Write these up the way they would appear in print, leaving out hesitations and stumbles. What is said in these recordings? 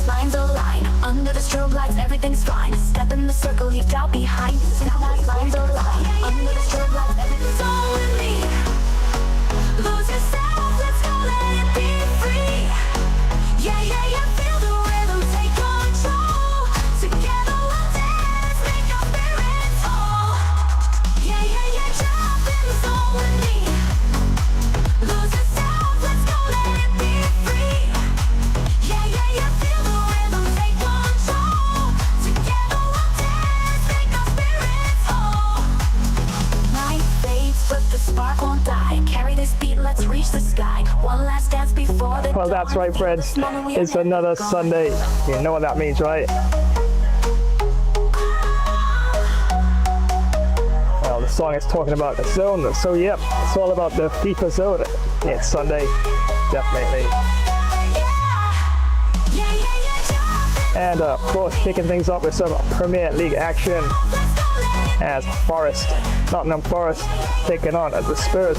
Last lines align. Under the strobe lights, everything's fine. Step in the circle, leave doubt behind. Last lines align. Under the strobe lights, everything's all with me. Lose yourself, let's go, let it be free. Yeah, yeah, yeah, feel the rhythm, take control. Together we'll dance, make our spirits whole. Yeah, yeah, yeah, jump in the zone with me. Lose yourself, let's go, let it be free. Yeah, yeah, yeah, feel the rhythm, take control. Together we'll dance, make our spirits whole. Night fades, but the spark won't die. Carry this beat, let's reach the sky. One last dance before the Well, that's right, friends. It's another Sunday. You know what that means, right? Well, the song is talking about the zone. So, yep, it's all about the FIFA zone. It's Sunday, definitely. And, of course, kicking things up with some Premier League action as Nottingham Forest taking on the Spurs.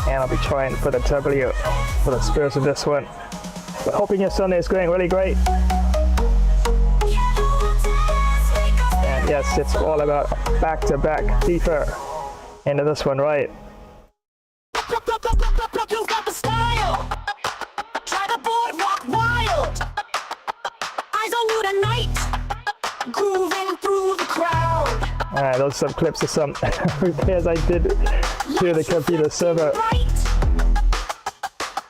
And I'll be trying for the W for the Spurs in this one. But hoping your Sunday is going really great. And yes, it's all about back-to-back FIFA into this one, right? Alright, those are some clips of some repairs I did to the computer server.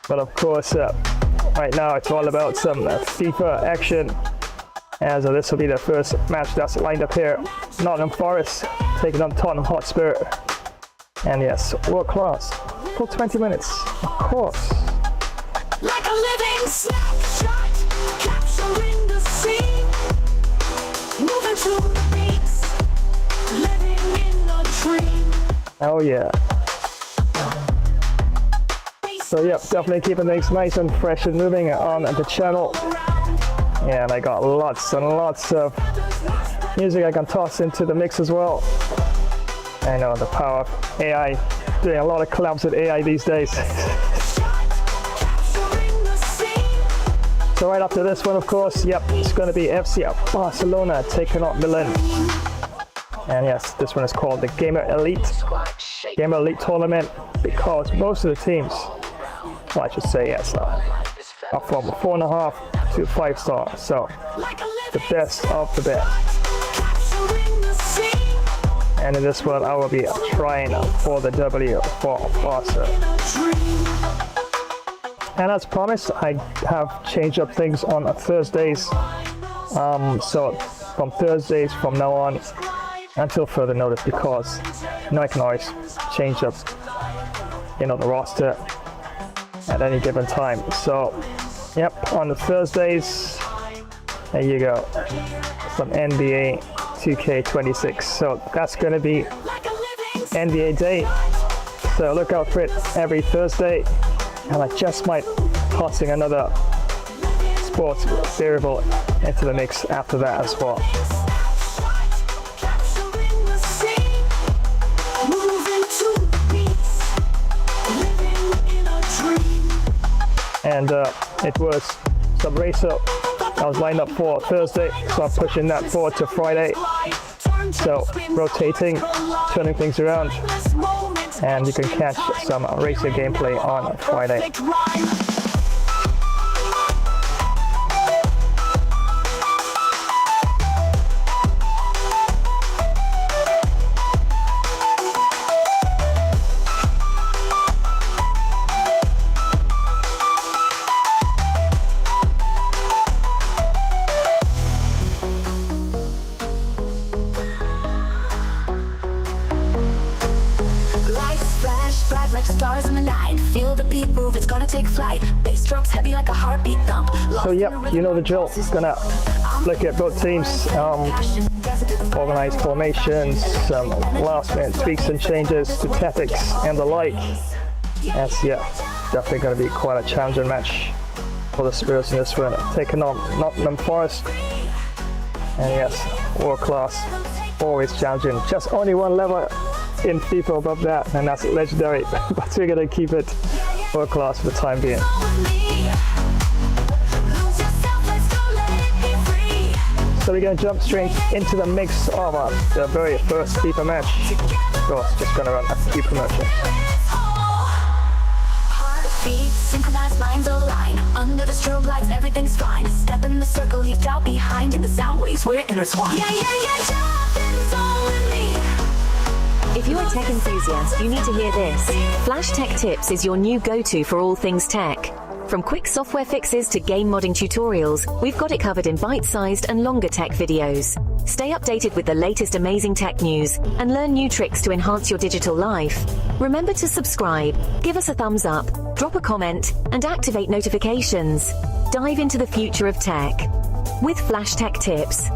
But of course, right now it's all about some FIFA action. As this will be the first match that's lined up here. Nottingham Forest taking on Tottenham Hotspur. And yes, world class for 20 minutes, of course. Like a living snapshot, capturing the scene, moving to the beats, living in a dream. Oh yeah. So yep, definitely keeping things nice and fresh and moving on the channel. Yeah, and I got lots and lots of music I can toss into the mix as well. I know the power of AI, doing a lot of collabs with AI these days. So right after this one, of course, yep, it's going to be FC Barcelona taking on Milan. And yes, this one is called the Gamer Elite Tournament because most of the teams, well, I should say yes, are from 4.5 to 5-star. So the best of the best. And in this one, I will be trying for the W for Barca. And as promised, I have changed up things on Thursdays. So from Thursdays from now on until further notice, because I can always change up, the roster at any given time. So, yep, on the Thursdays, there you go, some NBA 2K26. So that's going to be NBA Day. So look out for it every Thursday. And I just might tossing another sports variable into the mix after that as well. And it was some racer that was lined up for Thursday, so I'm pushing that forward to Friday. So rotating, turning things around, and you can catch some racer gameplay on Friday. Like stars in the night, feel the beat move, it's gonna take flight. Bass drums heavy like a heartbeat thump. So yep, you know the drill. Gonna look at both teams, organized formations, some last minute tweaks and changes to tactics and the like. As yeah, definitely gonna be quite a challenging match for the Spurs in this one, taking on Nottingham Forest. And yes, world class, always challenging. Just only one level in FIFA above that, and that's legendary. But we're gonna keep it world class for the time being. So we're gonna jump straight into the mix of the very first FIFA match. Of course, just gonna run a few commercials. Heartbeat, synchronized minds align. Under the strobe lights, everything's fine. Step in the circle, leave doubt behind. In the sound waves, we're intertwined. Yeah, jump in zone with me. If you're a tech enthusiast, you need to hear this. Flash Tech Tips is your new go-to for all things tech. From quick software fixes to game modding tutorials, we've got it covered in bite-sized and longer tech videos. Stay updated with the latest amazing tech news and learn new tricks to enhance your digital life. Remember to subscribe, give us a thumbs up, drop a comment, and activate notifications. Dive into the future of tech with Flash Tech Tips.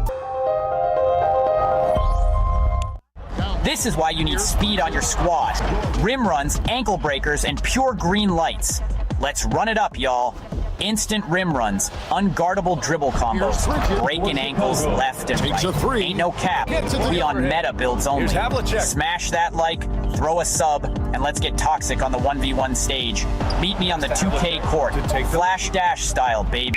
This is why you need speed on your squad. Rim runs, ankle breakers, and pure green lights. Let's run it up, y'all. Instant rim runs, unguardable dribble combos, breaking ankles left and right. Ain't no cap. We on meta builds only. Smash that like, throw a sub, and let's get toxic on the 1v1 stage. Meet me on the 2K court, Flash Dash style, baby.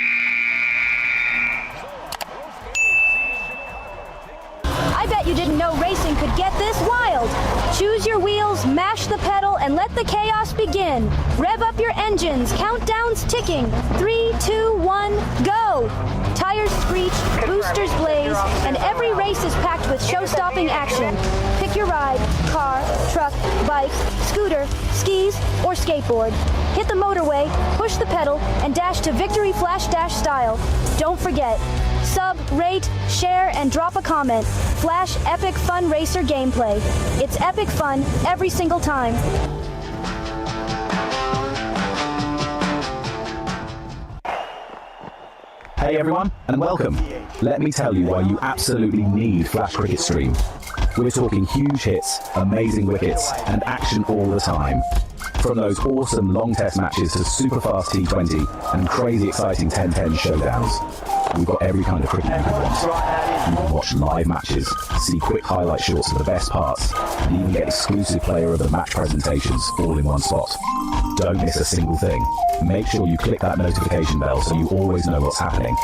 I bet you didn't know racing could get this wild. Choose your wheels, mash the pedal, and let the chaos begin. Rev up your engines, countdown's ticking. 3, 2, 1, go! Tires screech, boosters blaze, and every race is packed with show-stopping action. Pick your ride, car, truck, bike, scooter, skis, or skateboard. Hit the motorway, push the pedal, and dash to victory Flash Dash style. Don't forget, sub, rate, share, and drop a comment. Flash Epic Fun Racer gameplay. It's epic fun every single time. Hey everyone, and welcome. Let me tell you why you absolutely need Flash Cricket Stream. We're talking huge hits, amazing wickets, and action all the time. From those awesome long test matches to super fast T20 and crazy exciting 10-10 showdowns. We've got every kind of cricket you could want. You can watch live matches, see quick highlight shorts of the best parts, and even get exclusive player of the match presentations all in one spot. Don't miss a single thing. Make sure you click that notification bell so you always know what's happening.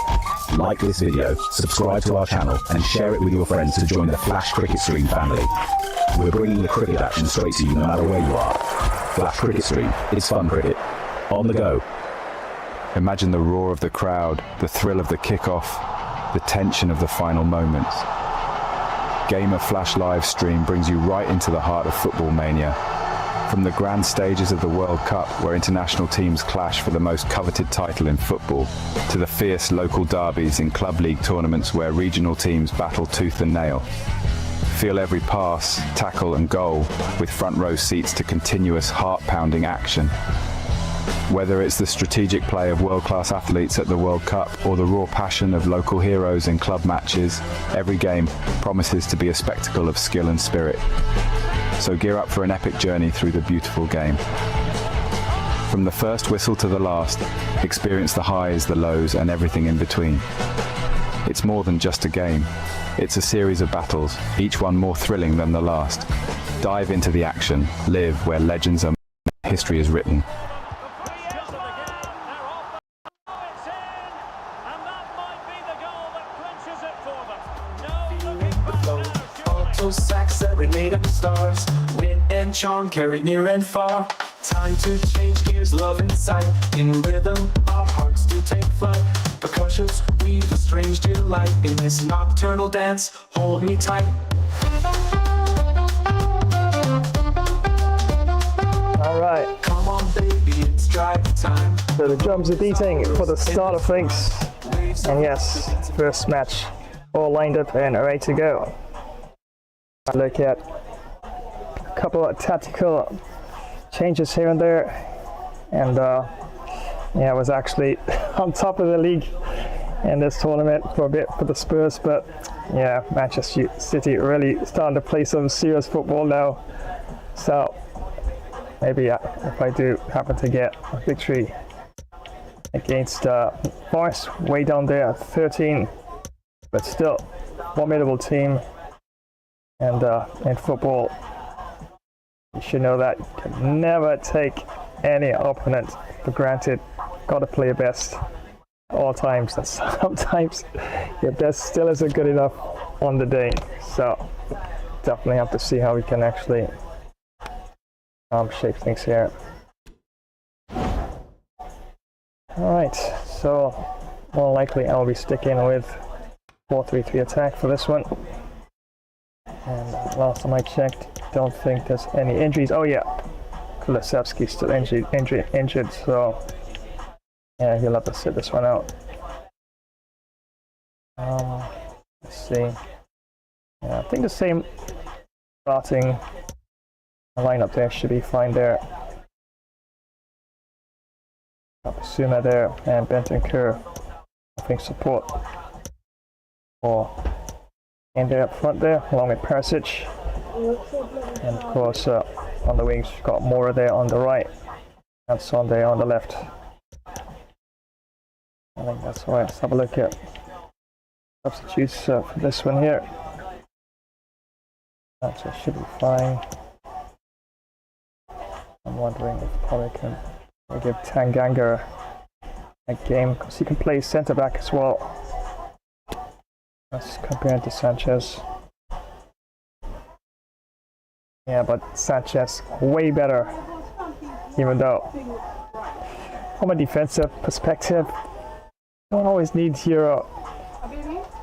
Like this video, subscribe to our channel, and share it with your friends to join the Flash Cricket Stream family. We're bringing the cricket action straight to you no matter where you are. Flash Cricket Stream, it's fun cricket. On the go. Imagine the roar of the crowd, the thrill of the kickoff, the tension of the final moments. Game of Flash live stream brings you right into the heart of football mania. From the grand stages of the World Cup, where international teams clash for the most coveted title in football, to the fierce local derbies in club league tournaments where regional teams battle tooth and nail. Feel every pass, tackle and goal with front row seats to continuous heart-pounding action. Whether it's the strategic play of world-class athletes at the World Cup or the raw passion of local heroes in club matches, every game promises to be a spectacle of skill and spirit. So gear up for an epic journey through the beautiful game. From the first whistle to the last, experience the highs, the lows, and everything in between. It's more than just a game. It's a series of battles, each one more thrilling than the last. Dive into the action, live where legends are made, history is written. Sacks that we made up the stars. Wit and charm carried near and far. Time to change gears, love in sight. In rhythm, our hearts do take flight. Percussions weave a strange delight. In this nocturnal dance, hold me tight. Alright. Come on baby, it's drive time. So the drums are beating for the start of things. And yes, first match all lined up and ready to go. Look at a couple of tactical changes here and there, and yeah, I was actually on top of the league in this tournament for a bit for the Spurs, but yeah, Manchester City really starting to play some serious football now, so maybe if I do happen to get a victory against Forest way down there at 13, but still formidable team. And in football, you should know that you can never take any opponent for granted. Got to play your best. all times that sometimes your best still isn't good enough on the day. So definitely have to see how we can actually shape things here. Alright, so more likely I'll be sticking with 4-3-3 attack for this one. And last time I checked, don't think there's any injuries. Oh yeah, Kulusevski's still injured, so yeah, he'll have to sit this one out. Let's see. Yeah, I think the same starting lineup there should be fine there. Suma there and Bentancur, I think support for in there up front there, along with Perisic. And of course on the wings you've got Mora there on the right and Son there on the left. I think that's all right. Let's have a look at substitutes for this one here. That should be fine. I'm wondering if probably can give Tanganga a game because he can play centre back as well. That's compared to Sanchez. Yeah, but Sanchez way better, even though from a defensive perspective, you don't always need your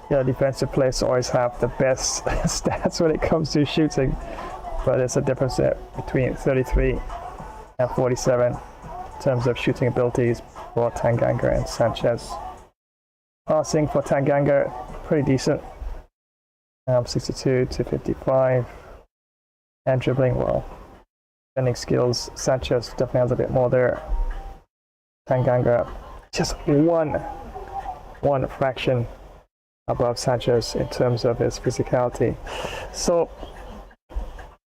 defensive players to always have the best stats when it comes to shooting. But there's a difference there between 33 and 47 in terms of shooting abilities for Tanganga and Sanchez. Passing for Tanganga, pretty decent. 62 to 55. And dribbling, well, defending skills, Sanchez definitely has a bit more there. Tanganga, just one fraction above Sanchez in terms of his physicality. So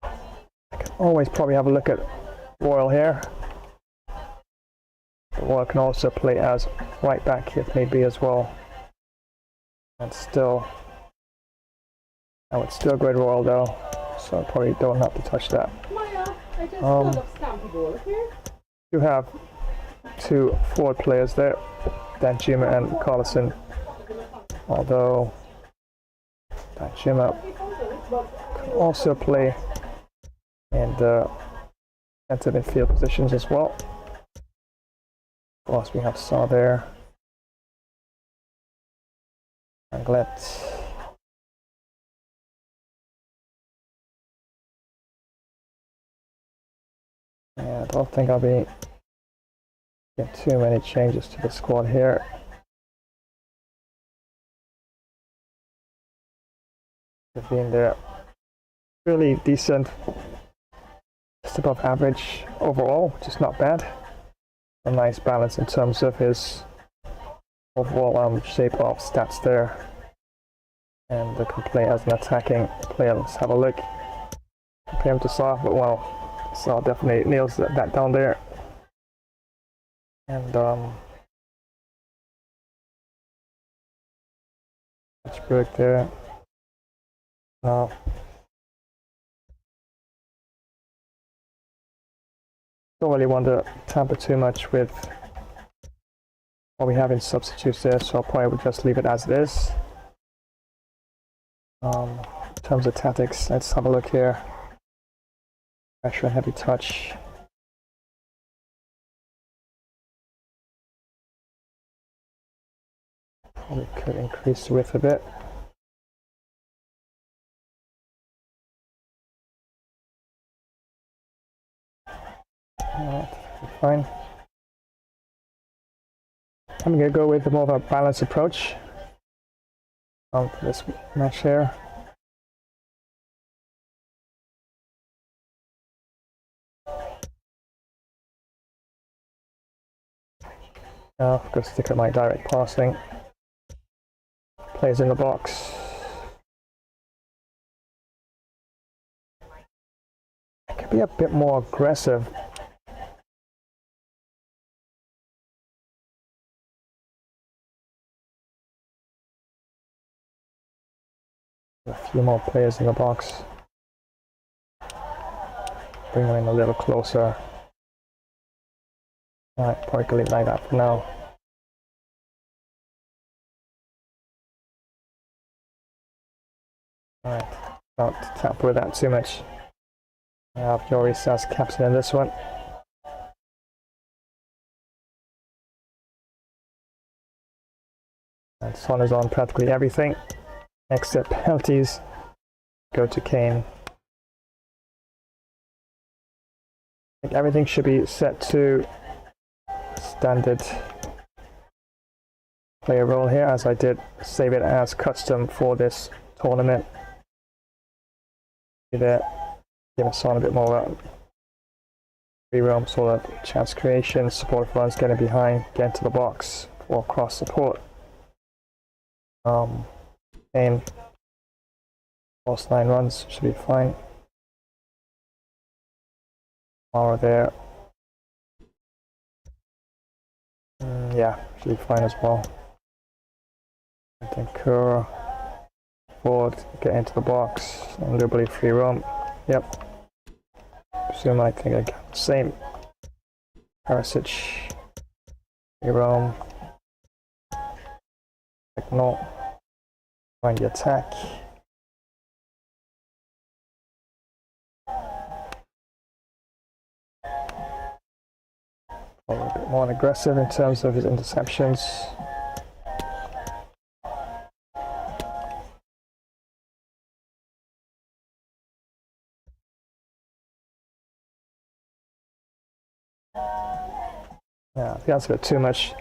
I can always probably have a look at Royal here. Royal can also play as right back if need be as well. And still, I would still go with Royal though, so I probably don't have to touch that. You have two forward players there, Danjuma and Carlson. Although Danjuma can also play in the centre midfield positions as well. Of course, we have Saw there. Anglet. Yeah, I don't think I'll be getting too many changes to the squad here. Being there, really decent, just above average overall, which is not bad. A nice balance in terms of his overall shape of stats there, and the can play as an attacking player. Let's have a look. Compare him to Salah, but well, Salah definitely nails that down there. And let's break there. Don't really want to tamper too much with what we have in substitutes there, so I'll probably just leave it as it is. In terms of tactics, let's have a look here. Pressure and heavy touch. Probably could increase the width a bit. Alright, fine. I'm going to go with more of a balanced approach for this match here. Now I'm going to stick at my direct passing. Plays in the box. I could be a bit more aggressive. A few more players in the box. Bring them in a little closer. Alright, probably leave like that for now. Alright, don't tap with that too much. I have Lloris as captain in this one. And Son is on practically everything except penalties. Go to Kane. I think everything should be set to standard player role here, as I did save it as custom for this tournament. There, give us on a bit more free roam, sort of chance creation, support runs, getting behind, get into the box, or cross support. And first 9 runs should be fine. Power there. Yeah, should be fine as well. And then Kerr forward, get into the box, and liberally free roam. Yep. Presume I think I got the same. Perisic, free roam. Signal. Find the attack. A little bit more aggressive in terms of his interceptions. Yeah, I think that's a bit too much.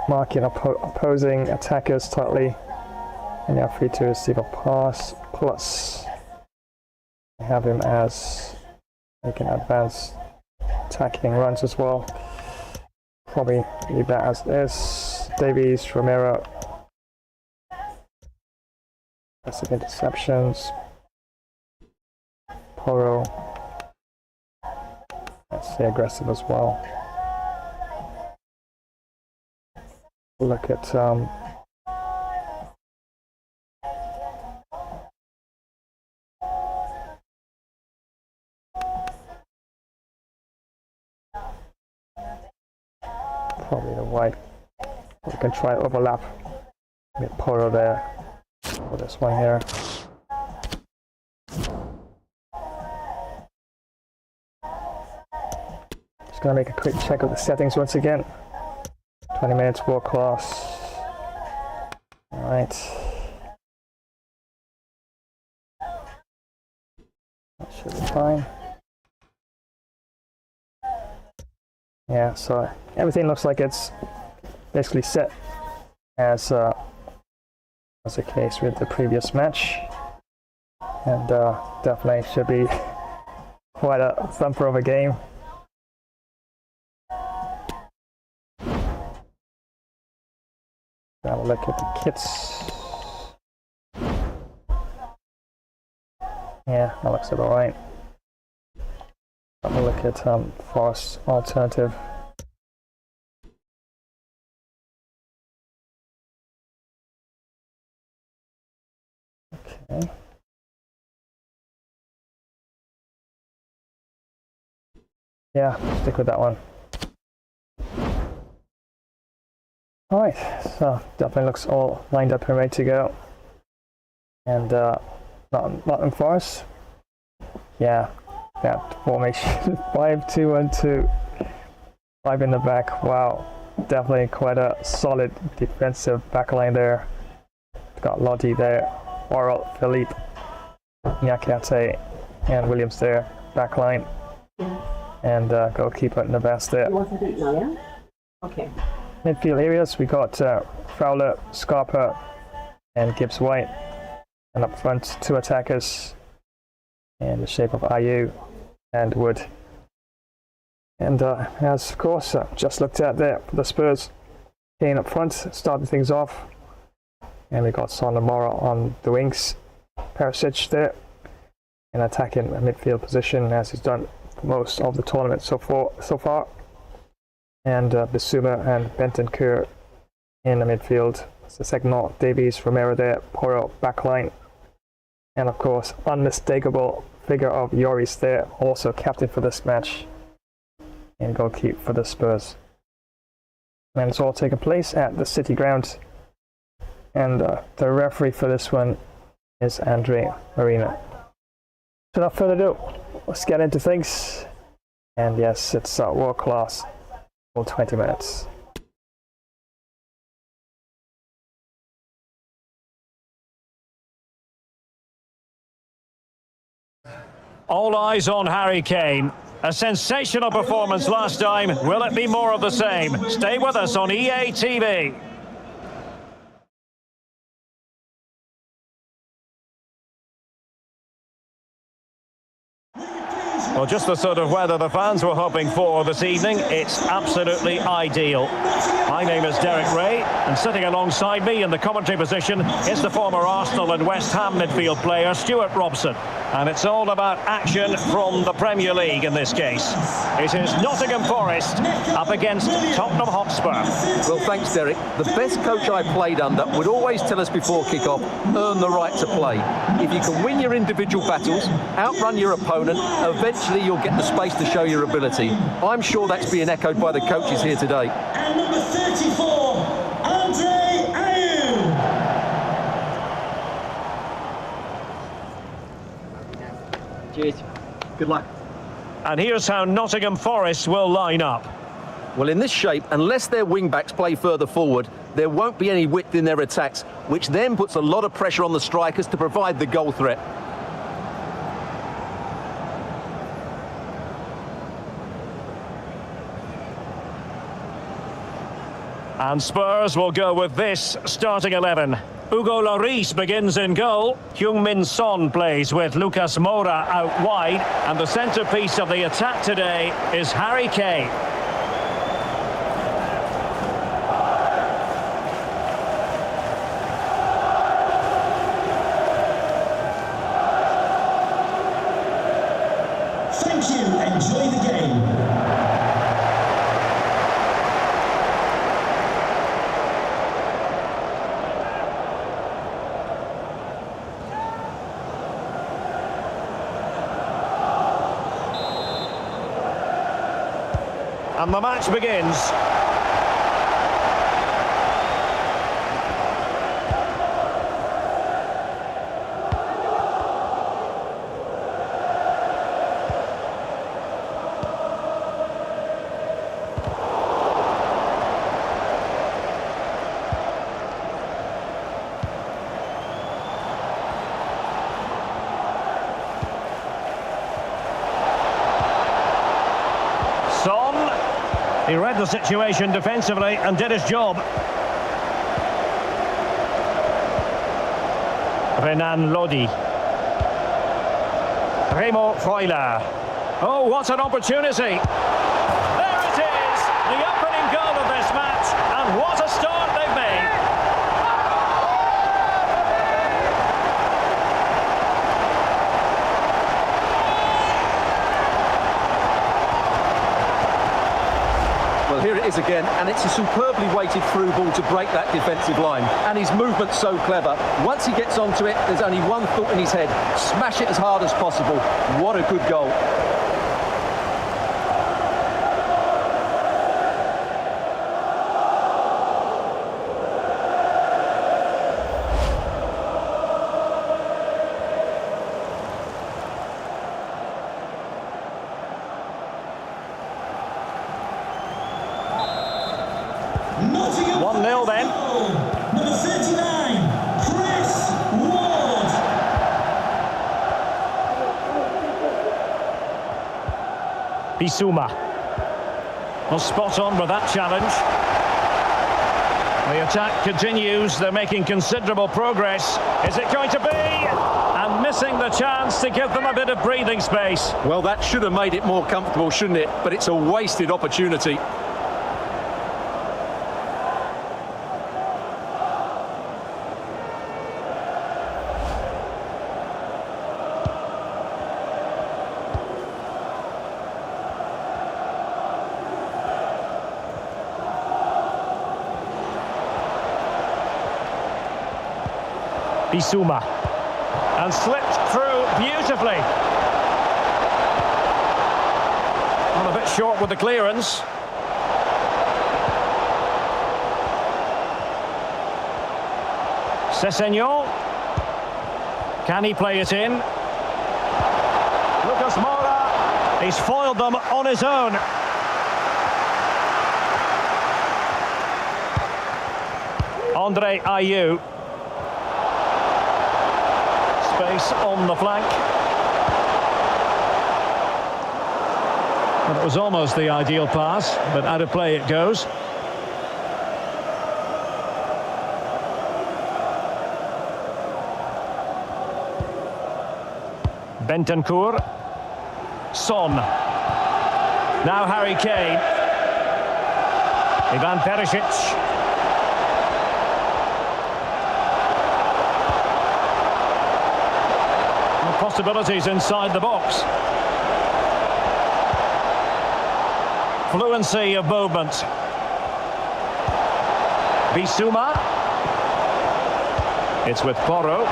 Marking opposing attackers tightly, and you're free to receive a pass. Plus, have him as making advanced attacking runs as well. Probably leave that as is. Davies, Romero, passive interceptions. Poro, let's say aggressive as well. Look at probably the white. We can try overlap with Poro there for this one here. Just gonna make a quick check of the settings once again. 20 minutes world class. Alright. That should be fine. Yeah, so everything looks like it's basically set as the case with the previous match. And definitely should be quite a thumper of a game. Have a look at the kits. Yeah, that looks about right. Have a look at Forest alternative. Okay. Yeah, stick with that one. Alright, so definitely looks all lined up and ready to go. And Nottingham Forest. Yeah, that formation 5-2-1-2. 5 in the back. Wow, definitely quite a solid defensive backline there. Got Lodi there, Oral, Philippe, Nyakate, and Williams there. Backline. And goalkeeper Navas there. You want to do it now, yeah? Okay. Midfield areas, we got Fowler, Scarpa, and Gibbs White. And up front, 2 attackers in the shape of Ayew and Wood. And as of course, just looked at there for the Spurs. Kane up front, starting things off. And we got Son and Mora on the wings. Perisic there, in attacking a midfield position as he's done most of the tournament so far. And Bissouma and Bentancur in the midfield. It's the second Davies, Romero there, Poro backline. And of course, unmistakable figure of Lloris there, also captain for this match. And goalkeeper for the Spurs. And it's all taken place at the City Ground And the referee for this one is Andre Marina. So without further ado, let's get into things. And yes, it's world class for 20 minutes. All eyes on Harry Kane. A sensational performance last time. Will it be more of the same? Stay with us on EA TV. Well, just the sort of weather the fans were hoping for this evening. It's absolutely ideal. My name is Derek Ray, and sitting alongside me in the commentary position is the former Arsenal and West Ham midfield player, Stuart Robson. And it's all about action from the Premier League in this case. It is Nottingham Forest up against Tottenham Hotspur. Well, thanks, Derek. The best coach I played under would always tell us before kick-off, earn the right to play. If you can win your individual battles, outrun your opponent, eventually you'll get the space to show your ability. I'm sure that's being echoed by the coaches here today. And number 34, Ayew. Cheers. Good luck. And here's how Nottingham Forest will line up. Well, in this shape, unless their wing-backs play further forward, there won't be any width in their attacks, which then puts a lot of pressure on the strikers to provide the goal threat. And Spurs will go with this starting 11. Hugo Lloris begins in goal. Heung-min Son plays with Lucas Moura out wide. And the centrepiece of the attack today is Harry Kane. Thank you. Enjoy the game. And the match begins. Son. He read the situation defensively and did his job. Renan Lodi. Remo Freuler. Oh, what an opportunity. There it is, the opening goal of this match, and what a start they've made. Well, here it is again, and it's a superbly weighted through ball to break that defensive line. And his movement's so clever. Once he gets onto it, there's only one thought in his head: smash it as hard as possible. What a good goal. Nottingham 1-0 then. Number 39, Chris Ward. Bissouma. Well, spot on with that challenge. The attack continues. They're making considerable progress. Is it going to be? And missing the chance to give them a bit of breathing space. Well, that should have made it more comfortable, shouldn't it? But it's a wasted opportunity. Bissouma. And slipped through beautifully. Well, a bit short with the clearance. Sessegnon. Can he play it in? Lucas Moura. He's foiled them on his own. Andre Ayew. Space on the flank. Well, it was almost the ideal pass, but out of play it goes. Bentancur. Son. Now Harry Kane. Ivan Perisic. Possibilities inside the box. Fluency of movement. Bissouma. It's with Porro.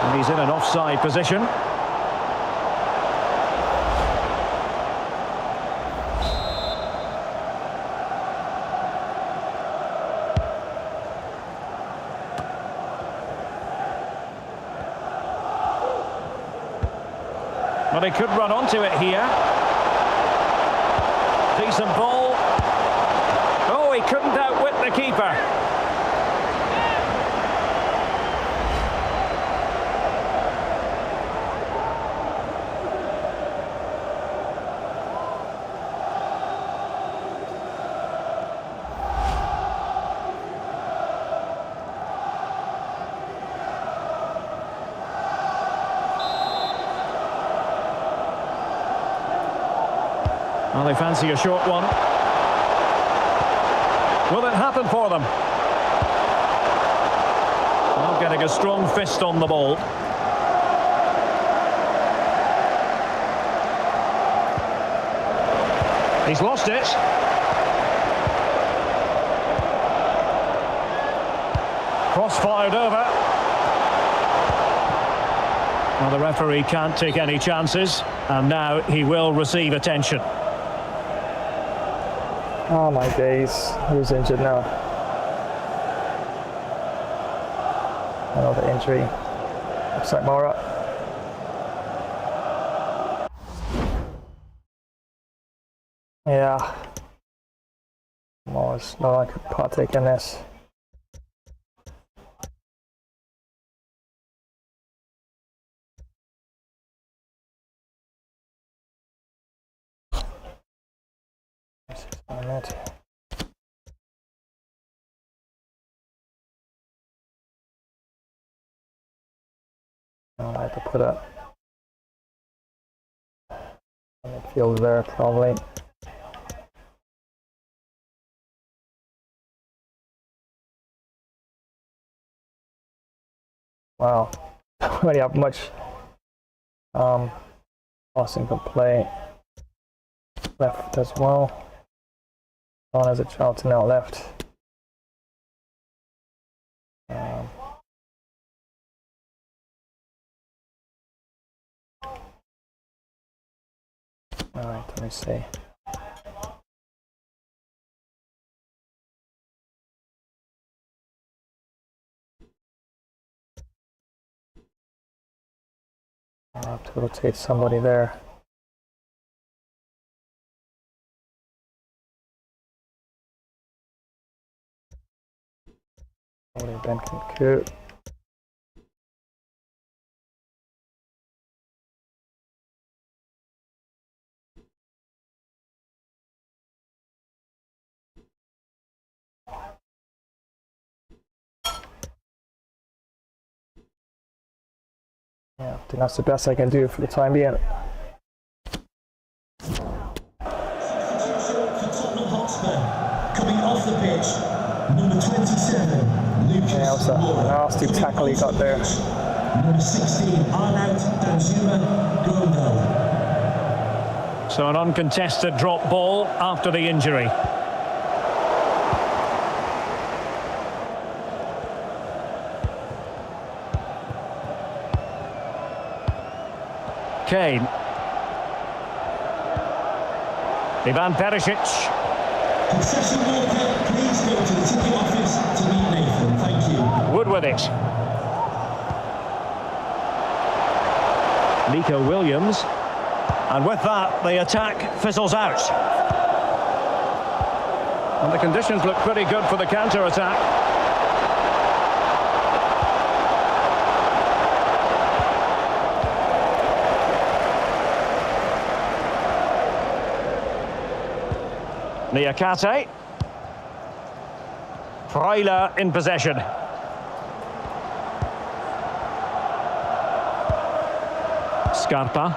And he's in an offside position. But he could run onto it here. Decent ball. Oh, he couldn't outwit the keeper. Well, they fancy a short one. Will it happen for them? Well, getting a strong fist on the ball. He's lost it. Cross fired over. Well, the referee can't take any chances, and now he will receive attention. Oh my days, who's injured now? Another injury. Looks like Moura. Yeah. Moura's no one could partake in this. I have to put a midfield there probably. Wow, don't really have much passing for play left as well. On as a Charlton out left. Alright, let me see. I'll have to rotate somebody there. Bentancur. Yeah, I think that's the best I can do for the time being. For Tottenham Hotspur, coming off the pitch, number 27, Lucas Yeah, that was a nasty tackle he got there. Number 16, Danjuma, Golazo. So an uncontested drop ball after the injury. Kane. Ivan Perisic. Concession worker, please go to the ticket office to meet Nathan. Thank you. Wood with it. Nico Williams. And with that, the attack fizzles out. And the conditions look pretty good for the counter-attack. Niakate. Freuler in possession. Scarpa.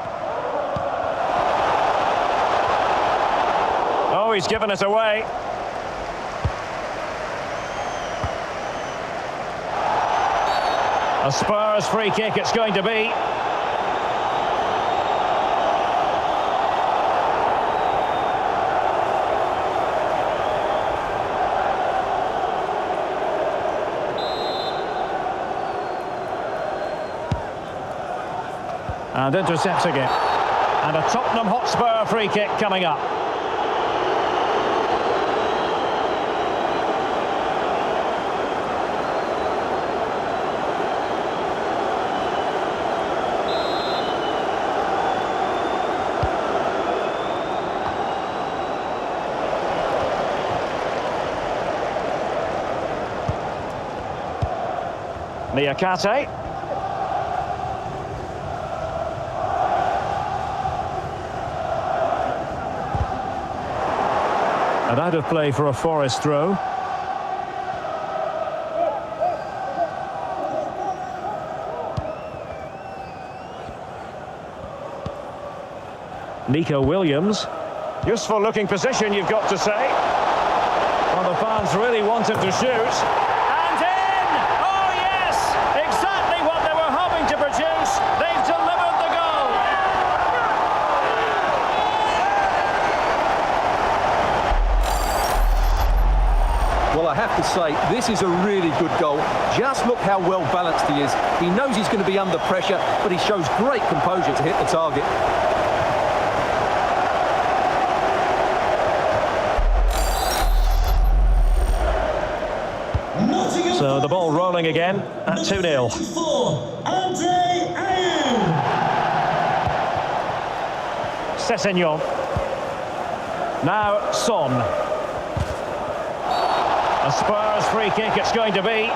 Oh, he's given it away. A Spurs free kick it's going to be. And intercepting it. And a Tottenham Hotspur free kick coming up. Niakate. And out of play for a Forest throw. Nico Williams. Useful looking position, you've got to say. Well, the fans really wanted to shoot. And in! Oh yes! Exactly what they were hoping to produce. They've delivered the goal. Well, I have to say, this is a really good goal. Just look how well balanced he is. He knows he's going to be under pressure, but he shows great composure to hit the target. So the ball rolling again at 2-0. Sessegnon. Now Son. A Spurs free kick it's going to be.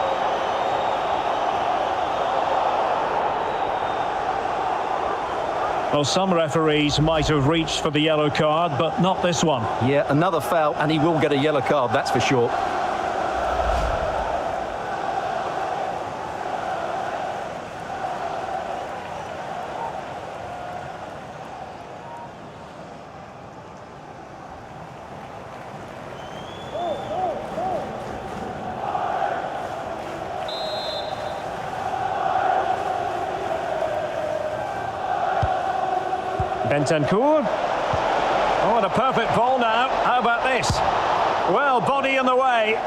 Well, some referees might have reached for the yellow card, but not this one. Yeah, another foul, and he will get a yellow card, that's for sure. Bentancur. Oh, and a perfect ball now. How about this? Well, body in the way.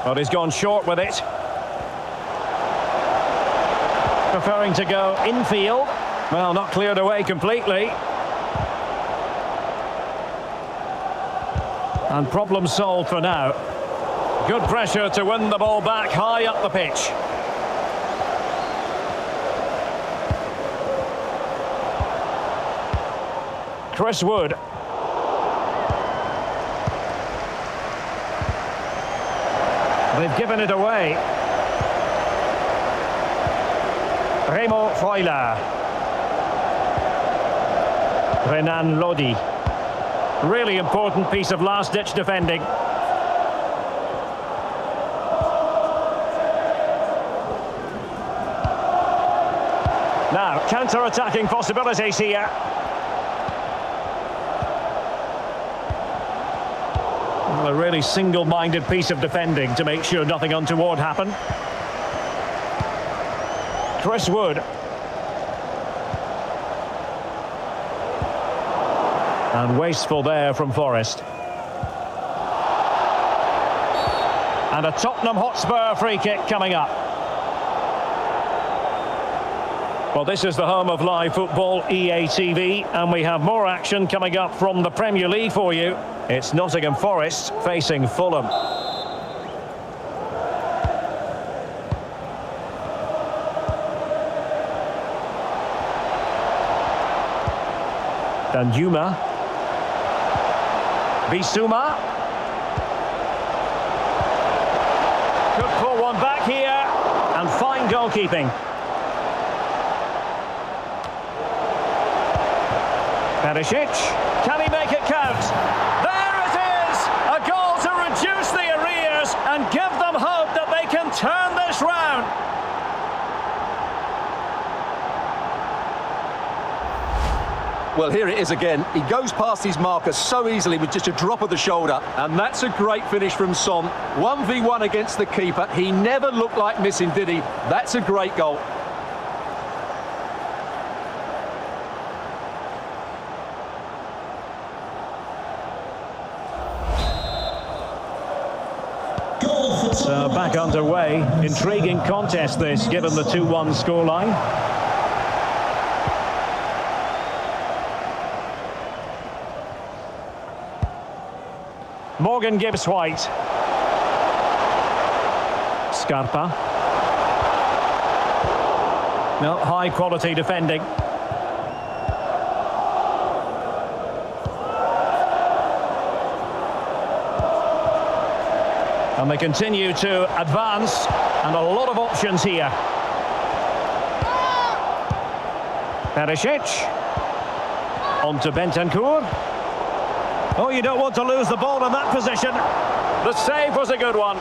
But he's gone short with it. Preferring to go infield. Well, not cleared away completely. And problem solved for now. Good pressure to win the ball back high up the pitch. Chris Wood. They've given it away. Remo Freuler. Renan Lodi. Really important piece of last-ditch defending. Now, counter-attacking possibilities here. Well, a really single-minded piece of defending to make sure nothing untoward happened. Chris Wood. And wasteful there from Forest. And a Tottenham Hotspur free kick coming up. Well, this is the home of live football, EA TV, and we have more action coming up from the Premier League for you. It's Nottingham Forest facing Fulham. Danjuma. Bissouma. Could pull one back here, and fine goalkeeping. Perisic, can he make it count? There it is! A goal to reduce the arrears and give them hope that they can turn this round. Well, here it is again. He goes past his marker so easily with just a drop of the shoulder, and that's a great finish from Son. 1v1 against the keeper. He never looked like missing, did he? That's a great goal. So back underway. Intriguing contest this, given the 2-1 scoreline. Morgan Gibbs-White. Scarpa. No, high quality defending. And they continue to advance, and a lot of options here. Perisic. On to Bentancur. Oh, you don't want to lose the ball in that position. The save was a good one.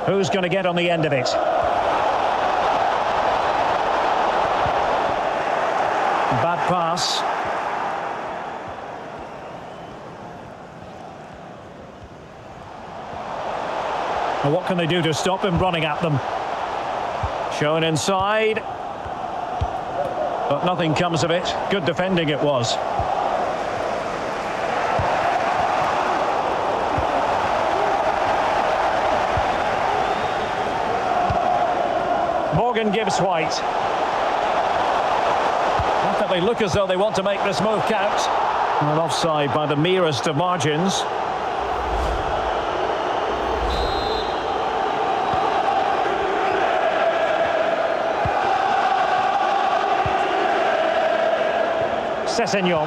Who's going to get on the end of it? Bad pass. And what can they do to stop him running at them? Shown inside. But nothing comes of it. Good defending it was. Morgan Gibbs-White. They look as though they want to make this move count. And offside by the merest of margins. Sessegnon.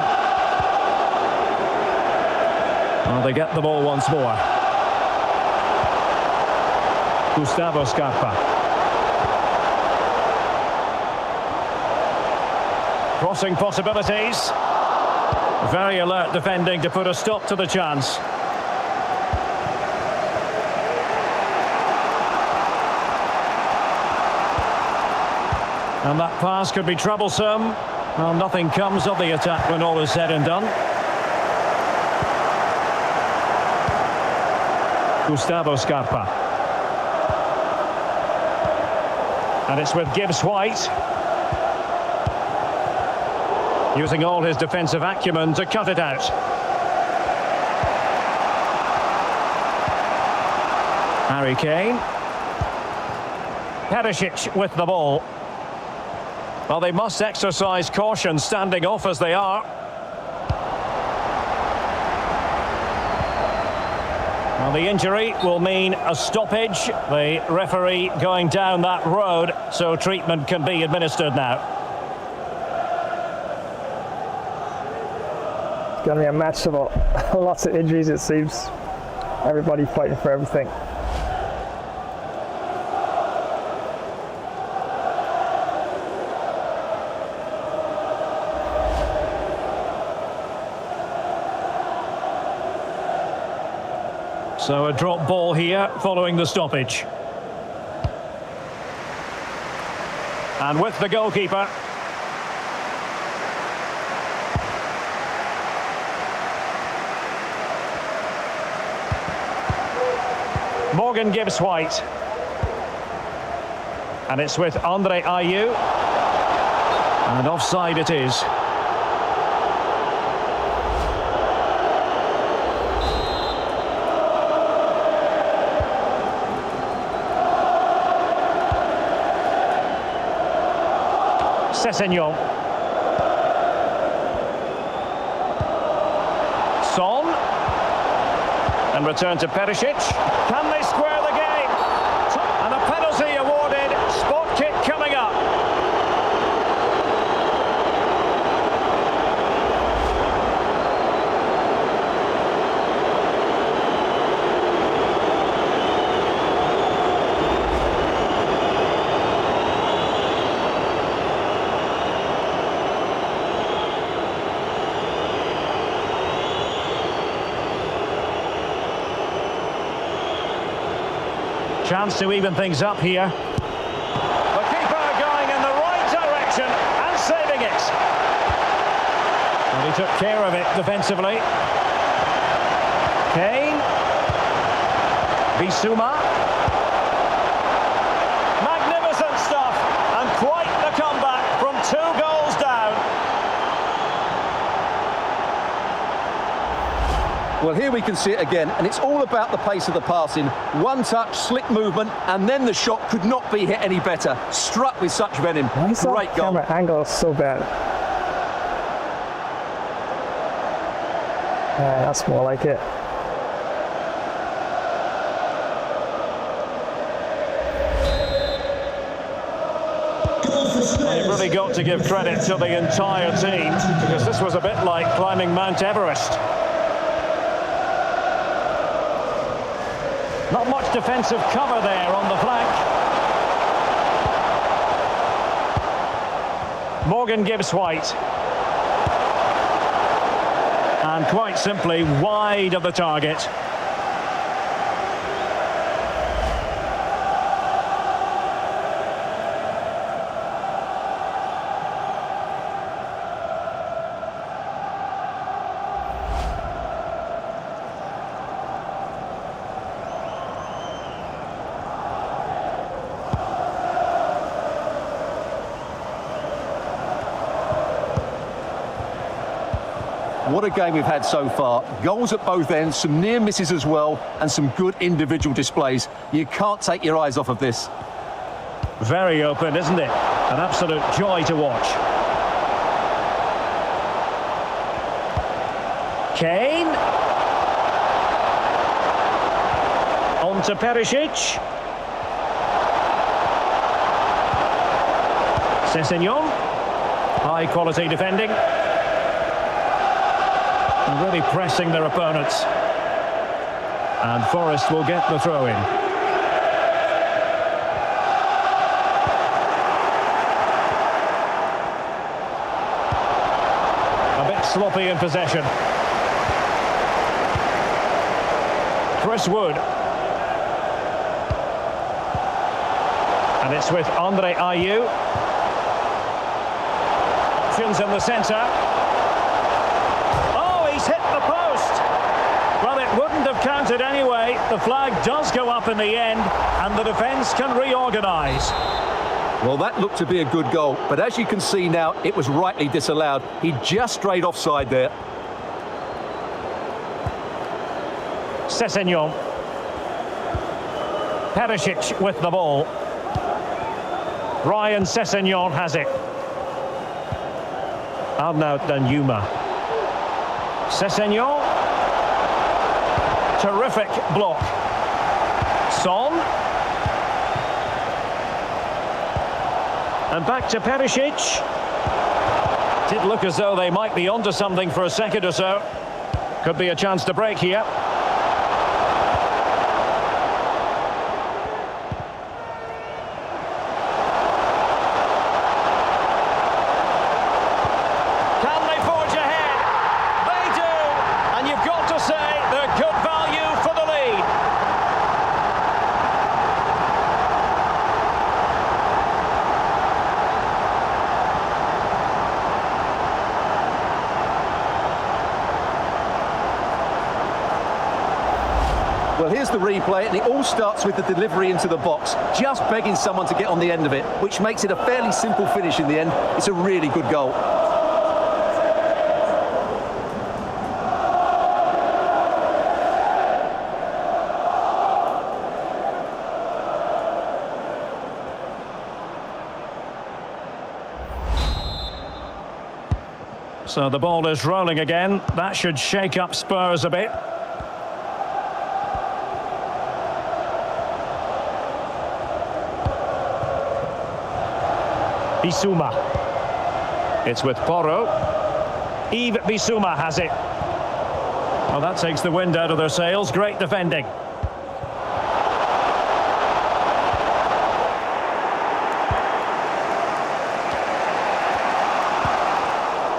Well, they get the ball once more. Gustavo Scarpa. Crossing possibilities. Very alert defending to put a stop to the chance. And that pass could be troublesome. Well, nothing comes of the attack when all is said and done. Gustavo Scarpa. And it's with Gibbs-White. Using all his defensive acumen to cut it out. Harry Kane. Perisic with the ball. Well, they must exercise caution standing off as they are. Well, the injury will mean a stoppage. The referee going down that road, so treatment can be administered now. It's going to be a match of lots of injuries, it seems. Everybody fighting for everything. So a drop ball here following the stoppage. And with the goalkeeper. Morgan gives White. And it's with Ayew. And offside it is. Sessegnon. Son. And return to Perisic. Can they square the game? And a penalty awarded. Spot kick coming up. Chance to even things up here. The keeper going in the right direction and saving it. And he took care of it defensively. Kane. Bissouma. Magnificent stuff and quite the comeback from 2 goals down. Well, here we can see it again, and it's all about the pace of the passing. One touch, slick movement, and then the shot could not be hit any better. Struck with such venom. Great goal. Camera angle is so bad. That's more like it. You've really got to give credit to the entire team, because this was a bit like climbing Mount Everest. Not much defensive cover there on the flank. Morgan gives White. And quite simply wide of the target. What a game we've had so far. Goals at both ends, some near misses as well, and some good individual displays. You can't take your eyes off of this. Very open, isn't it? An absolute joy to watch. Kane. On to Perisic. Sessegnon. High quality defending. Really pressing their opponents. And Forest will get the throw in. A bit sloppy in possession. Chris Wood. And it's with Ayew. Options in the centre. Wouldn't have counted anyway. The flag does go up in the end, and the defence can reorganise. Well, that looked to be a good goal, but as you can see now, it was rightly disallowed. He just strayed offside there. Sessegnon. Perisic with the ball. Ryan Sessegnon has it. And now Danjuma. Sessegnon. Terrific block. Son. And back to Perisic. Did look as though they might be onto something for a second or so. Could be a chance to break here. Can they forge ahead? They do. And you've got to say they're good value for the lead. Well, here's the replay, and it all starts with the delivery into the box, just begging someone to get on the end of it, which makes it a fairly simple finish in the end. It's a really good goal. So the ball is rolling again. That should shake up Spurs a bit. Bissouma. It's with Porro. Yves Bissouma has it. Well, that takes the wind out of their sails. Great defending.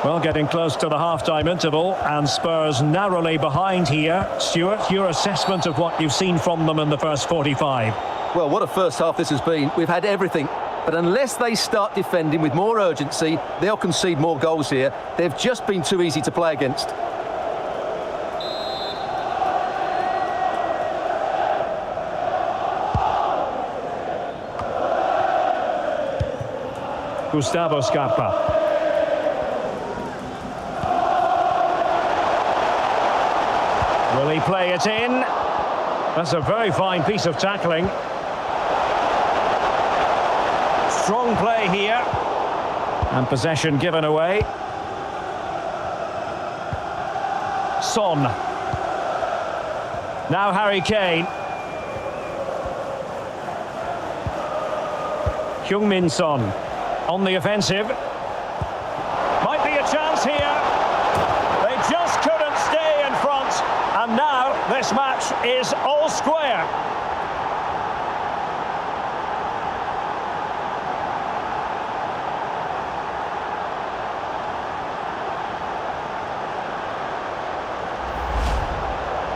Well, getting close to the half-time interval, and Spurs narrowly behind here. Stuart, your assessment of what you've seen from them in the first 45? Well, what a first half this has been. We've had everything. But unless they start defending with more urgency, they'll concede more goals here. They've just been too easy to play against. Gustavo Scarpa. Will he play it in? That's a very fine piece of tackling. Strong play here. And possession given away. Son. Now Harry Kane. Heung-min Son on the offensive. Might be a chance here. They just couldn't stay in front. And now this match is all square.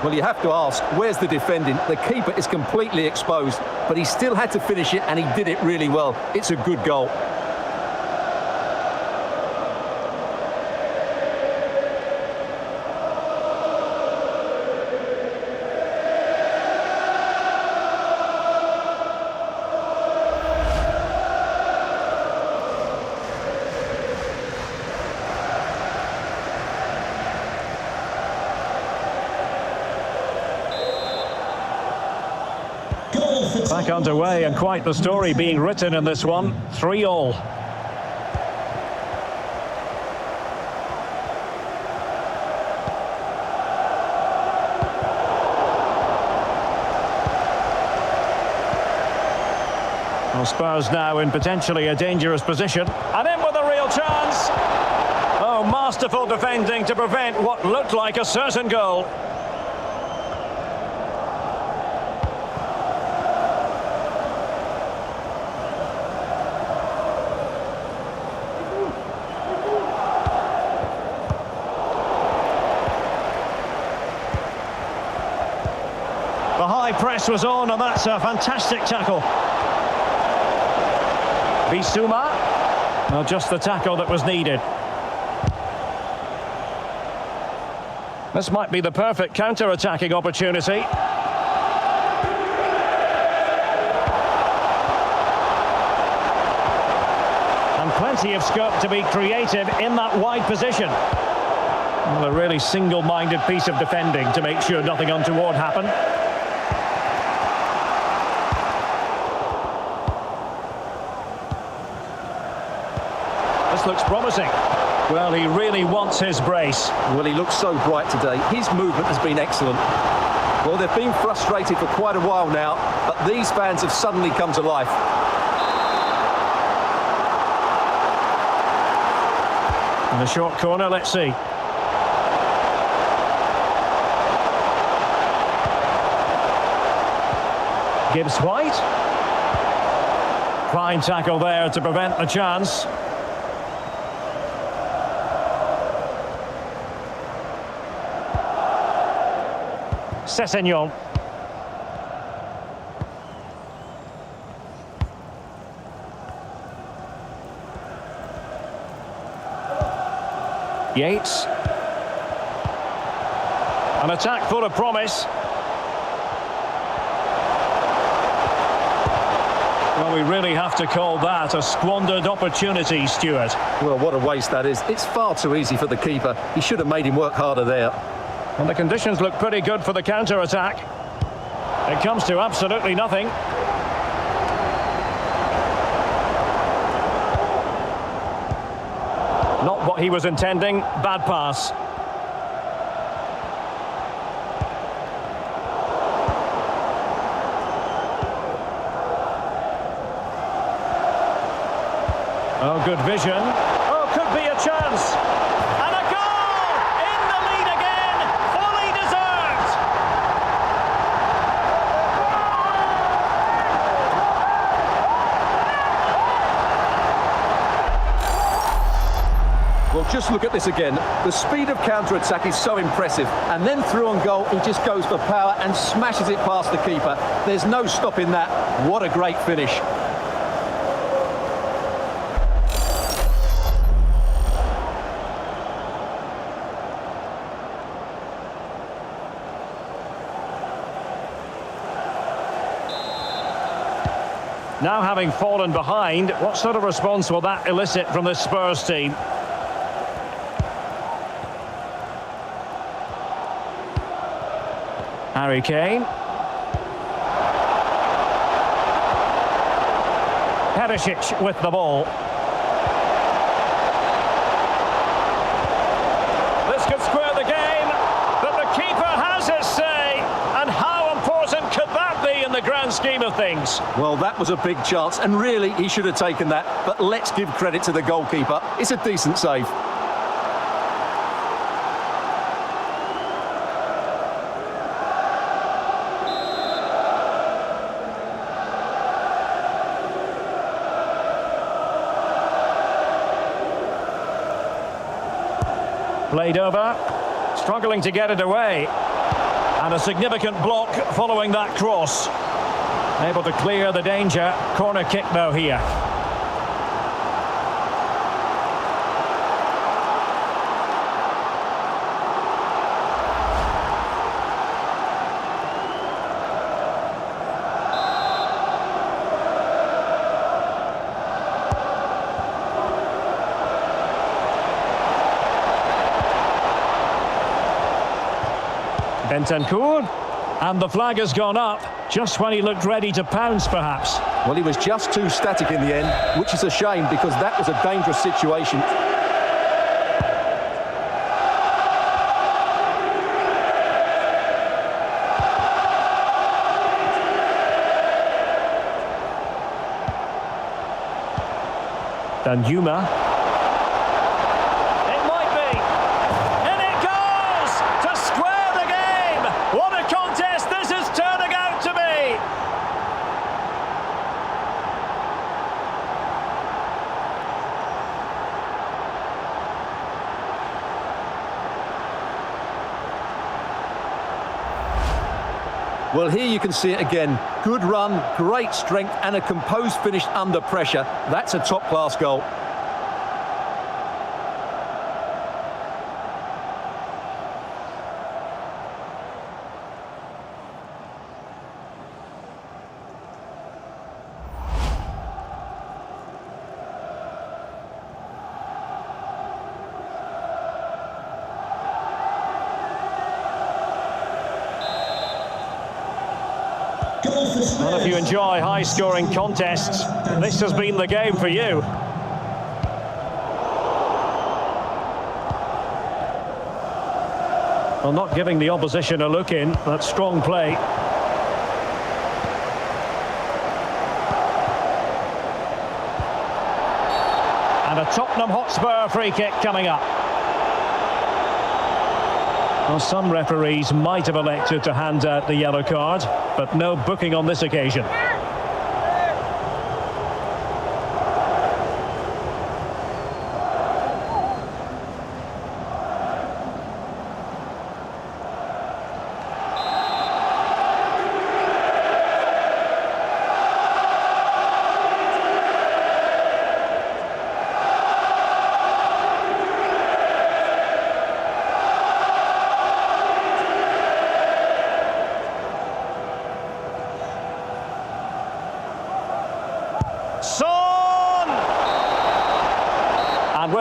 Well, you have to ask, where's the defending? The keeper is completely exposed, but he still had to finish it, and he did it really well. It's a good goal. Back underway, and quite the story being written in this one. 3-3. Well, Spurs now in potentially a dangerous position, and in with a real chance. Oh, masterful defending to prevent what looked like a certain goal. The high press was on, and that's a fantastic tackle. Bissouma. Well, just the tackle that was needed. This might be the perfect counter-attacking opportunity. And plenty of scope to be creative in that wide position. Well, a really single-minded piece of defending to make sure nothing untoward happened. This looks promising. Well, he really wants his brace. Well, he looks so bright today. His movement has been excellent. Well, they've been frustrated for quite a while now, but these fans have suddenly come to life. In a short corner, let's see. Gibbs White. Fine tackle there to prevent the chance. Sessegnon. Yates. An attack full of promise. Well, we really have to call that a squandered opportunity, Stuart. Well, what a waste that is. It's far too easy for the keeper. He should have made him work harder there. And the conditions look pretty good for the counter-attack. It comes to absolutely nothing. Not what he was intending. Bad pass. Oh, good vision. Oh, could be a chance. And a goal! In the lead again. Fully deserved. Well, just look at this again. The speed of counter-attack is so impressive. And then through on goal, he just goes for power and smashes it past the keeper. There's no stopping that. What a great finish. Now having fallen behind, what sort of response will that elicit from the Spurs team? Harry Kane. Perisic with the ball. This could square the game, but the keeper has his say. And how important could that be in the grand scheme of things? Well, that was a big chance, and really, he should have taken that. But let's give credit to the goalkeeper. It's a decent save. Played over, struggling to get it away. And a significant block following that cross. Able to clear the danger. Corner kick though here. Bentancur, and the flag has gone up just when he looked ready to pounce, perhaps. Well, he was just too static in the end, which is a shame because that was a dangerous situation. Danjuma. Well, here you can see it again. Good run, great strength, and a composed finish under pressure. That's a top-class goal. Well, if you enjoy high-scoring contests, this has been the game for you. Well, not giving the opposition a look in. That's strong play. And a Tottenham Hotspur free kick coming up. Well, some referees might have elected to hand out the yellow card, but no booking on this occasion.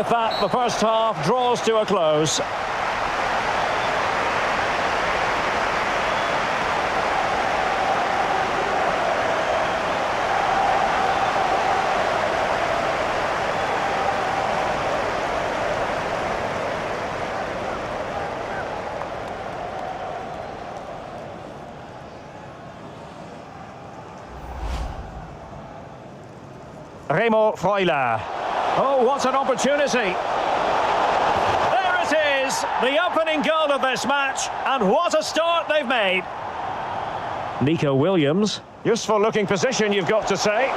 with that, the first half draws to a close. Remo Freuler. Oh, what an opportunity. There it is, the opening goal of this match, and what a start they've made. Nico Williams. Useful looking position, you've got to say.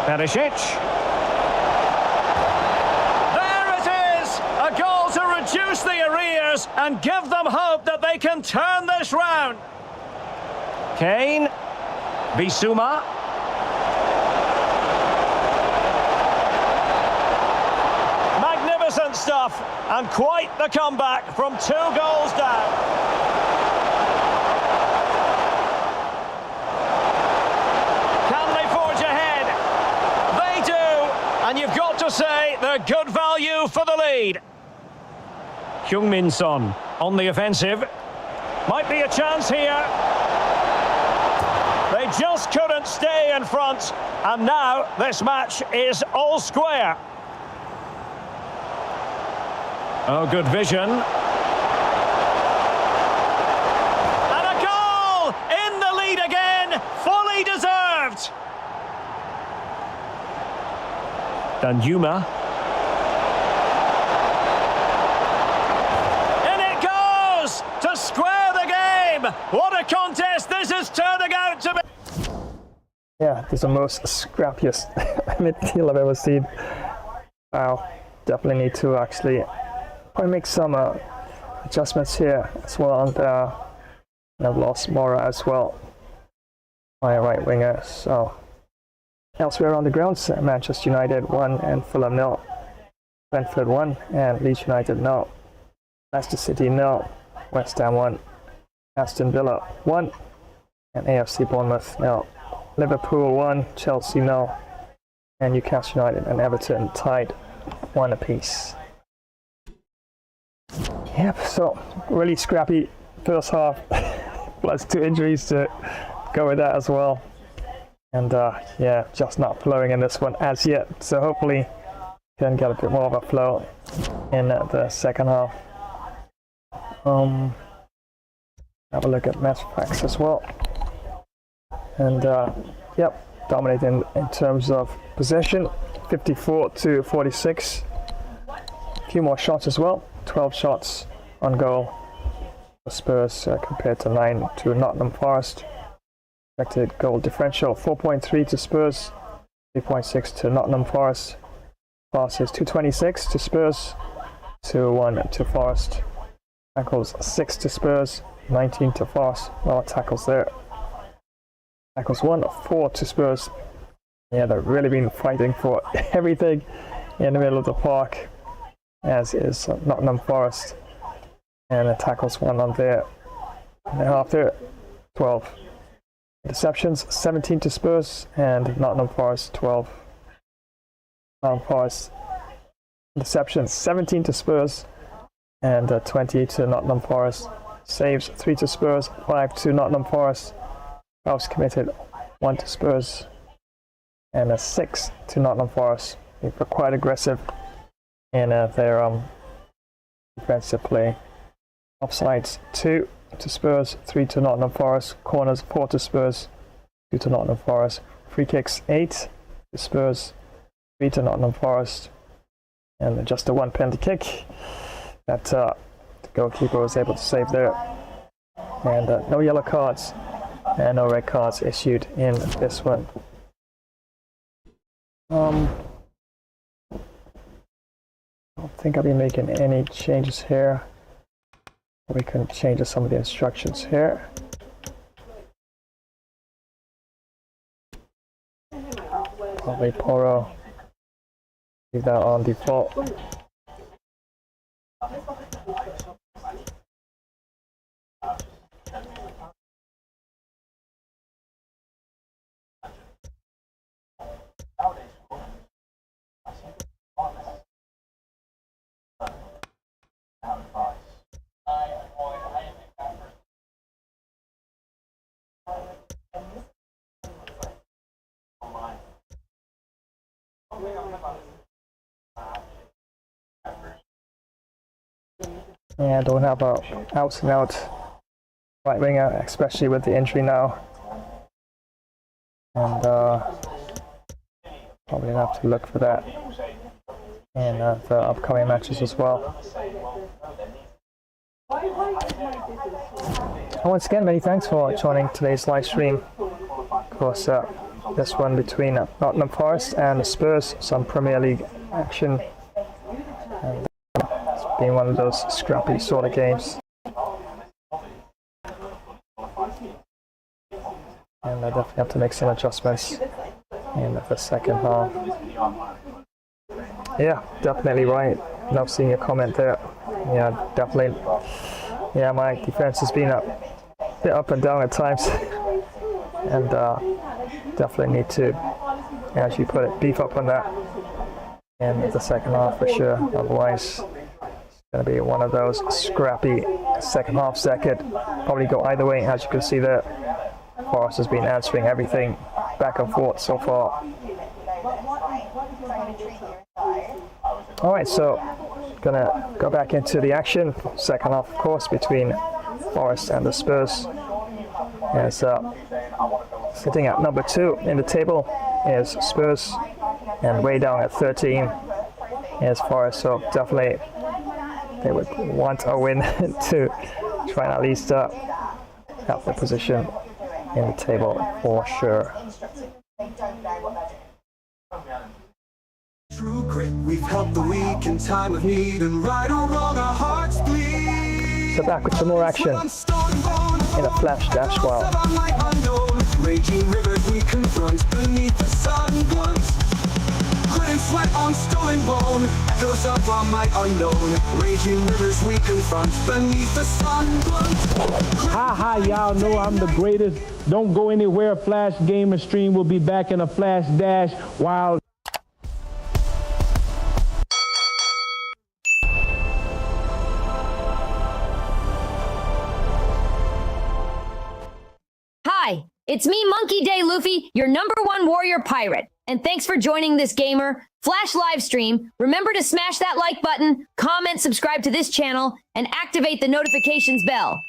Perisic. Reduce the arrears and give them hope that they can turn this round. Kane, Bissouma. Magnificent stuff, and quite the comeback from 2 goals down. Can they forge ahead? They do, and you've got to say they're good value for the lead. Heung-min Son on the offensive. Might be a chance here. They just couldn't stay in front, and now this match is all square. Oh, good vision. And a goal! In the lead again, fully deserved. Danjuma. Square the game! What a contest this is turning out to be! Yeah, this is the most scrappiest midfield I've ever seen. Wow, definitely need to actually probably make some adjustments here as well. And I've lost Mora as well, my right winger. So elsewhere on the grounds, Manchester United 1 and Fulham 0, Brentford 1 and Leeds United 0, Leicester City 0. West Ham 1, Aston Villa 1, and AFC Bournemouth 0. Liverpool 1, Chelsea 0, and Newcastle United and Everton tied 1 apiece. Yep, so really scrappy first half, plus 2 injuries to go with that as well. And yeah, just not flowing in this one as yet. So hopefully can get a bit more of a flow in the second half. Have a look at match facts as well, and yep, dominating in terms of possession, 54 to 46. A few more shots as well, 12 shots on goal for Spurs compared to 9 to Nottingham Forest. Expected goal differential 4.3 to Spurs, 3.6 to Nottingham Forest. Passes 226 to Spurs, 2-1 to Forest. Tackles 6 to Spurs, 19 to Forest. Well, tackles there. Tackles 1, 4 to Spurs. Yeah, they've really been fighting for everything in the middle of the park, as is Nottingham Forest. And the tackles 1 on there. And after 12. Interceptions 17 to Spurs and Nottingham Forest 12. Nottingham Forest interceptions 17 to Spurs and 20 to Nottingham Forest. Saves 3 to Spurs, 5 to Nottingham Forest. Fouls committed 1 to Spurs and 6 to Nottingham Forest. They were quite aggressive in their defensive play. Offsides 2 to Spurs, 3 to Nottingham Forest. Corners 4 to Spurs, 2 to Nottingham Forest. Free kicks 8 to Spurs, 3 to Nottingham Forest. And just a 1 penalty kick that the goalkeeper was able to save there. And no yellow cards and no red cards issued in this one. I don't think I'll be making any changes here. We can change some of the instructions here. Probably Poro. Leave that on default. Yeah, don't have a out and out right winger, especially with the injury now. And probably gonna have to look for that in the upcoming matches as well. Once again, many thanks for joining today's live stream. Of course, this one between Nottingham Forest and the Spurs, some Premier League action. And it's been one of those scrappy sort of games. And I definitely have to make some adjustments in the second half. Yeah, definitely right. Love seeing your comment there. Yeah, definitely. Yeah, my defense has been a bit up and down at times. And definitely need to, as you put it, beef up on that in the second half for sure. Otherwise, it's going to be one of those scrappy second halves that could probably go either way. As you can see there, Forest has been answering everything back and forth so far. Alright, so gonna go back into the action. Second half, of course, between Forest and the Spurs. As sitting at number 2 in the table is Spurs, and way down at 13 is Forest. So definitely they would want a win to try and at least have the position in the table for sure. True grit, we've helped the weak in time of need, and right or wrong our hearts bleed. So back with some more action in a flash dash while. Raging rivers we confront beneath the sun blunts. Grit and sweat on stolen bone, echoes of our might unknown. Raging rivers we confront beneath the sun blunts. Hi, y'all know I'm the greatest. Don't go anywhere. Flash Gamer Stream will be back in a flash dash while. Hi, it's me, Monkey Day Luffy, your #1 warrior pirate. And thanks for joining this gamer flash live stream. Remember to smash that like button, comment, subscribe to this channel, and activate the notifications bell.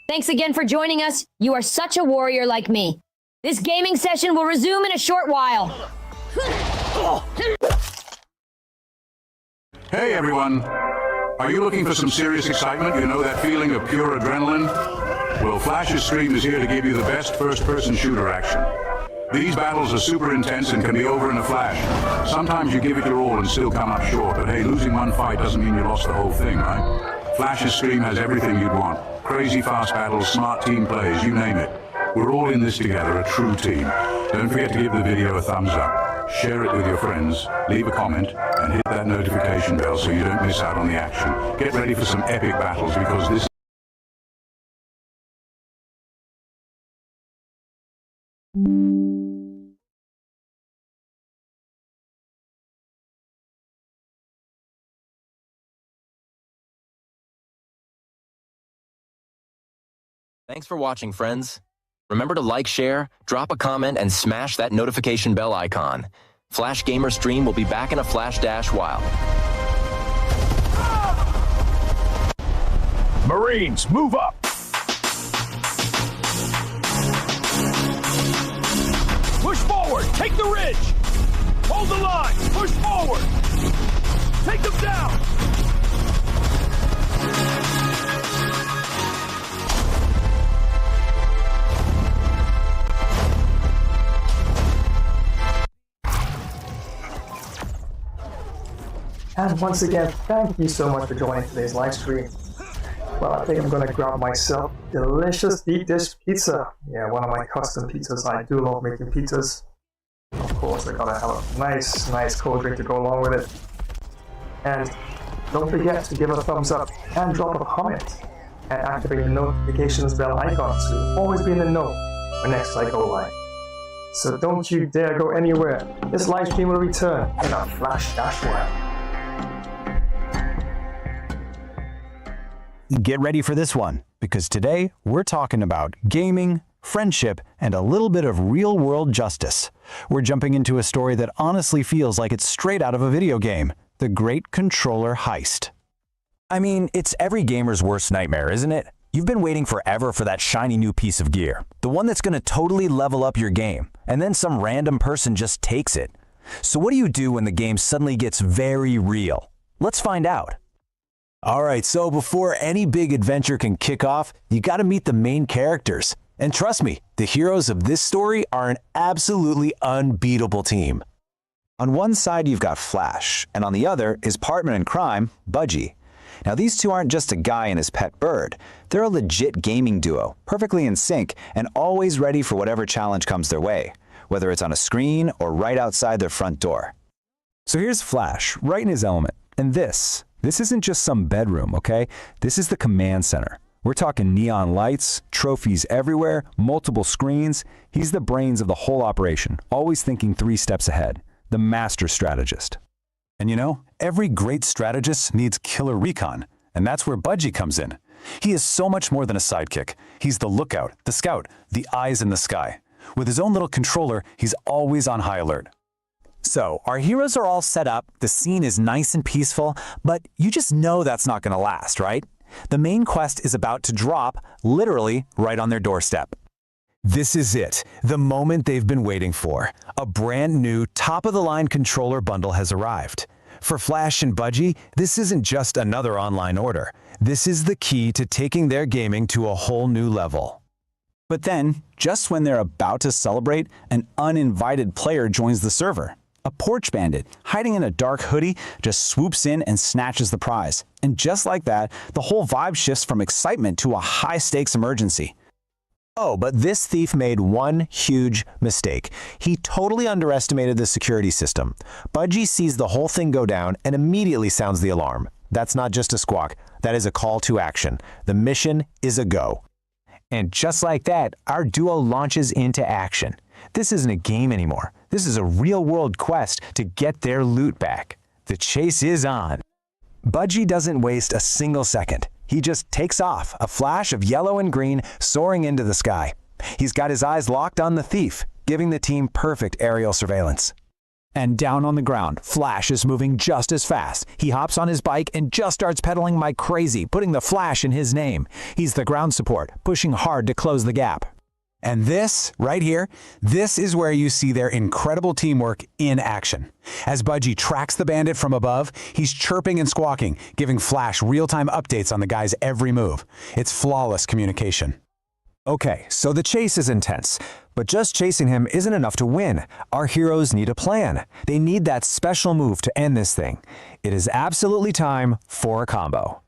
Thanks again for joining us. You are such a warrior like me. This gaming session will resume in a short while. Hey everyone! Are you looking for some serious excitement? You know that feeling of pure adrenaline? Well, Flash's stream is here to give you the best first-person shooter action. These battles are super intense and can be over in a flash. Sometimes you give it your all and still come up short, but hey, losing one fight doesn't mean you lost the whole thing, right? Flash's stream has everything you'd want. Crazy fast battles, smart team plays, you name it. We're all in this together, a true team. Don't forget to give the video a thumbs up, share it with your friends, leave a comment, and hit that notification bell so you don't miss out on the action. Get ready for some epic battles because this Thanks for watching, friends. Remember to like, share, drop a comment, and smash that notification bell icon. Flash Gamer Stream will be back in a flash dash while. Marines, move up! Push forward! Take the ridge! Hold the line! Push forward! Take them down! And once again, thank you so much for joining today's live stream. Well, I think I'm going to grab myself delicious deep dish pizza. Yeah, one of my custom pizzas. I do love making pizzas. Of course, I gotta have a nice cold drink to go along with it. And don't forget to give it a thumbs up and drop a comment and activate the notifications bell icon so you'll always be in the know when next I go live. So don't you dare go anywhere. This live stream will return in a flash dash while. Get ready for this one, because today we're talking about gaming, friendship, and a little bit of real-world justice. We're jumping into a story that honestly feels like it's straight out of a video game, The Great Controller Heist. I mean, it's every gamer's worst nightmare, isn't it? You've been waiting forever for that shiny new piece of gear, the one that's going to totally level up your game, and then some random person just takes it. So what do you do when the game suddenly gets very real? Let's find out. Alright, so before any big adventure can kick off, you gotta meet the main characters. And trust me, the heroes of this story are an absolutely unbeatable team. On one side you've got Flash, and on the other is partner in crime, Budgie. Now these two aren't just a guy and his pet bird. They're a legit gaming duo, perfectly in sync and always ready for whatever challenge comes their way, whether it's on a screen or right outside their front door. So here's Flash, right in his element. And this isn't just some bedroom, okay? This is the command center. We're talking neon lights, trophies everywhere, multiple screens. He's the brains of the whole operation, always thinking 3 steps ahead. The master strategist. And you know, every great strategist needs killer recon, and that's where Budgie comes in. He is so much more than a sidekick. He's the lookout, the scout, the eyes in the sky. With his own little controller, he's always on high alert. So, our heroes are all set up, the scene is nice and peaceful, but you just know that's not going to last, right? The main quest is about to drop, literally, right on their doorstep. This is it, the moment they've been waiting for. A brand new, top-of-the-line controller bundle has arrived. For Flash and Budgie, this isn't just another online order. This is the key to taking their gaming to a whole new level. But then, just when they're about to celebrate, an uninvited player joins the server. A porch bandit, hiding in a dark hoodie, just swoops in and snatches the prize. And just like that, the whole vibe shifts from excitement to a high-stakes emergency. Oh, but this thief made one huge mistake. He totally underestimated the security system. Budgie sees the whole thing go down and immediately sounds the alarm. That's not just a squawk, that is a call to action. The mission is a go. And just like that, our duo launches into action. This isn't a game anymore. This is a real-world quest to get their loot back. The chase is on. Budgie doesn't waste a single second. He just takes off, a flash of yellow and green soaring into the sky. He's got his eyes locked on the thief, giving the team perfect aerial surveillance. And down on the ground, Flash is moving just as fast. He hops on his bike and just starts pedaling like crazy, putting the Flash in his name. He's the ground support, pushing hard to close the gap. And this, right here, this is where you see their incredible teamwork in action. As Budgie tracks the bandit from above, he's chirping and squawking, giving Flash real-time updates on the guy's every move. It's flawless communication. Okay, so the chase is intense, but just chasing him isn't enough to win. Our heroes need a plan. They need that special move to end this thing. It is absolutely time for a combo.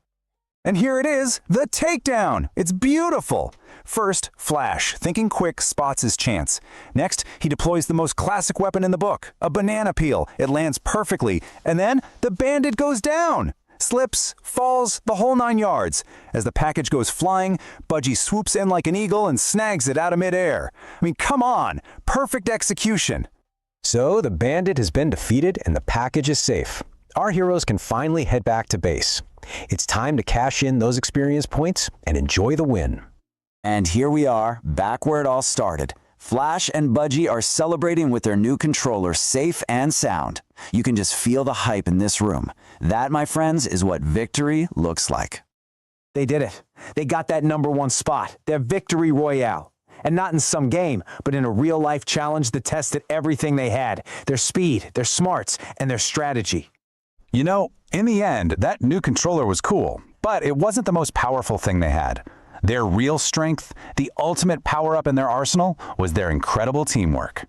And here it is, the takedown! It's beautiful! First, Flash, thinking quick, spots his chance. Next, he deploys the most classic weapon in the book, a banana peel. It lands perfectly, and then the bandit goes down! Slips, falls, the whole 9 yards. As the package goes flying, Budgie swoops in like an eagle and snags it out of midair. I mean, come on! Perfect execution! So, the bandit has been defeated and the package is safe. Our heroes can finally head back to base. It's time to cash in those experience points and enjoy the win. And here we are, back where it all started. Flash and Budgie are celebrating with their new controller, safe and sound. You can just feel the hype in this room. That, my friends, is what victory looks like. They did it. They got that #1 spot, their victory royale. And not in some game, but in a real-life challenge that tested everything they had. Their speed, their smarts, and their strategy. You know, in the end, that new controller was cool, but it wasn't the most powerful thing they had. Their real strength, the ultimate power-up in their arsenal, was their incredible teamwork.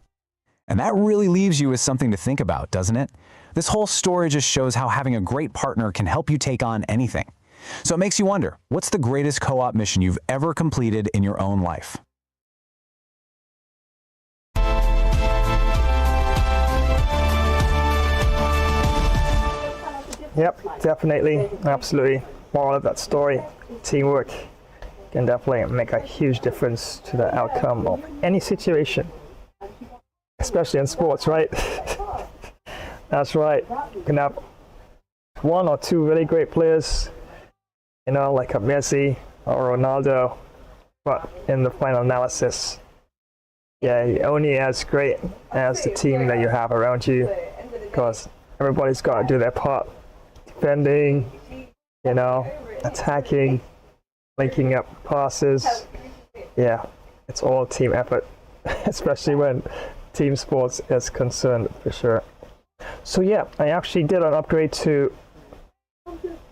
And that really leaves you with something to think about, doesn't it? This whole story just shows how having a great partner can help you take on anything. So it makes you wonder, what's the greatest co-op mission you've ever completed in your own life? Yep, definitely, absolutely. Moral of that story, teamwork can definitely make a huge difference to the outcome of any situation, especially in sports, right? That's right. You can have 1 or 2 really great players, you know, like a Messi or Ronaldo, but in the final analysis, yeah, you're only as great as the team that you have around you, because everybody's got to do their part. Defending, you know, attacking, linking up passes. Yeah, it's all team effort, especially when team sports is concerned, for sure. So yeah, I actually did an upgrade to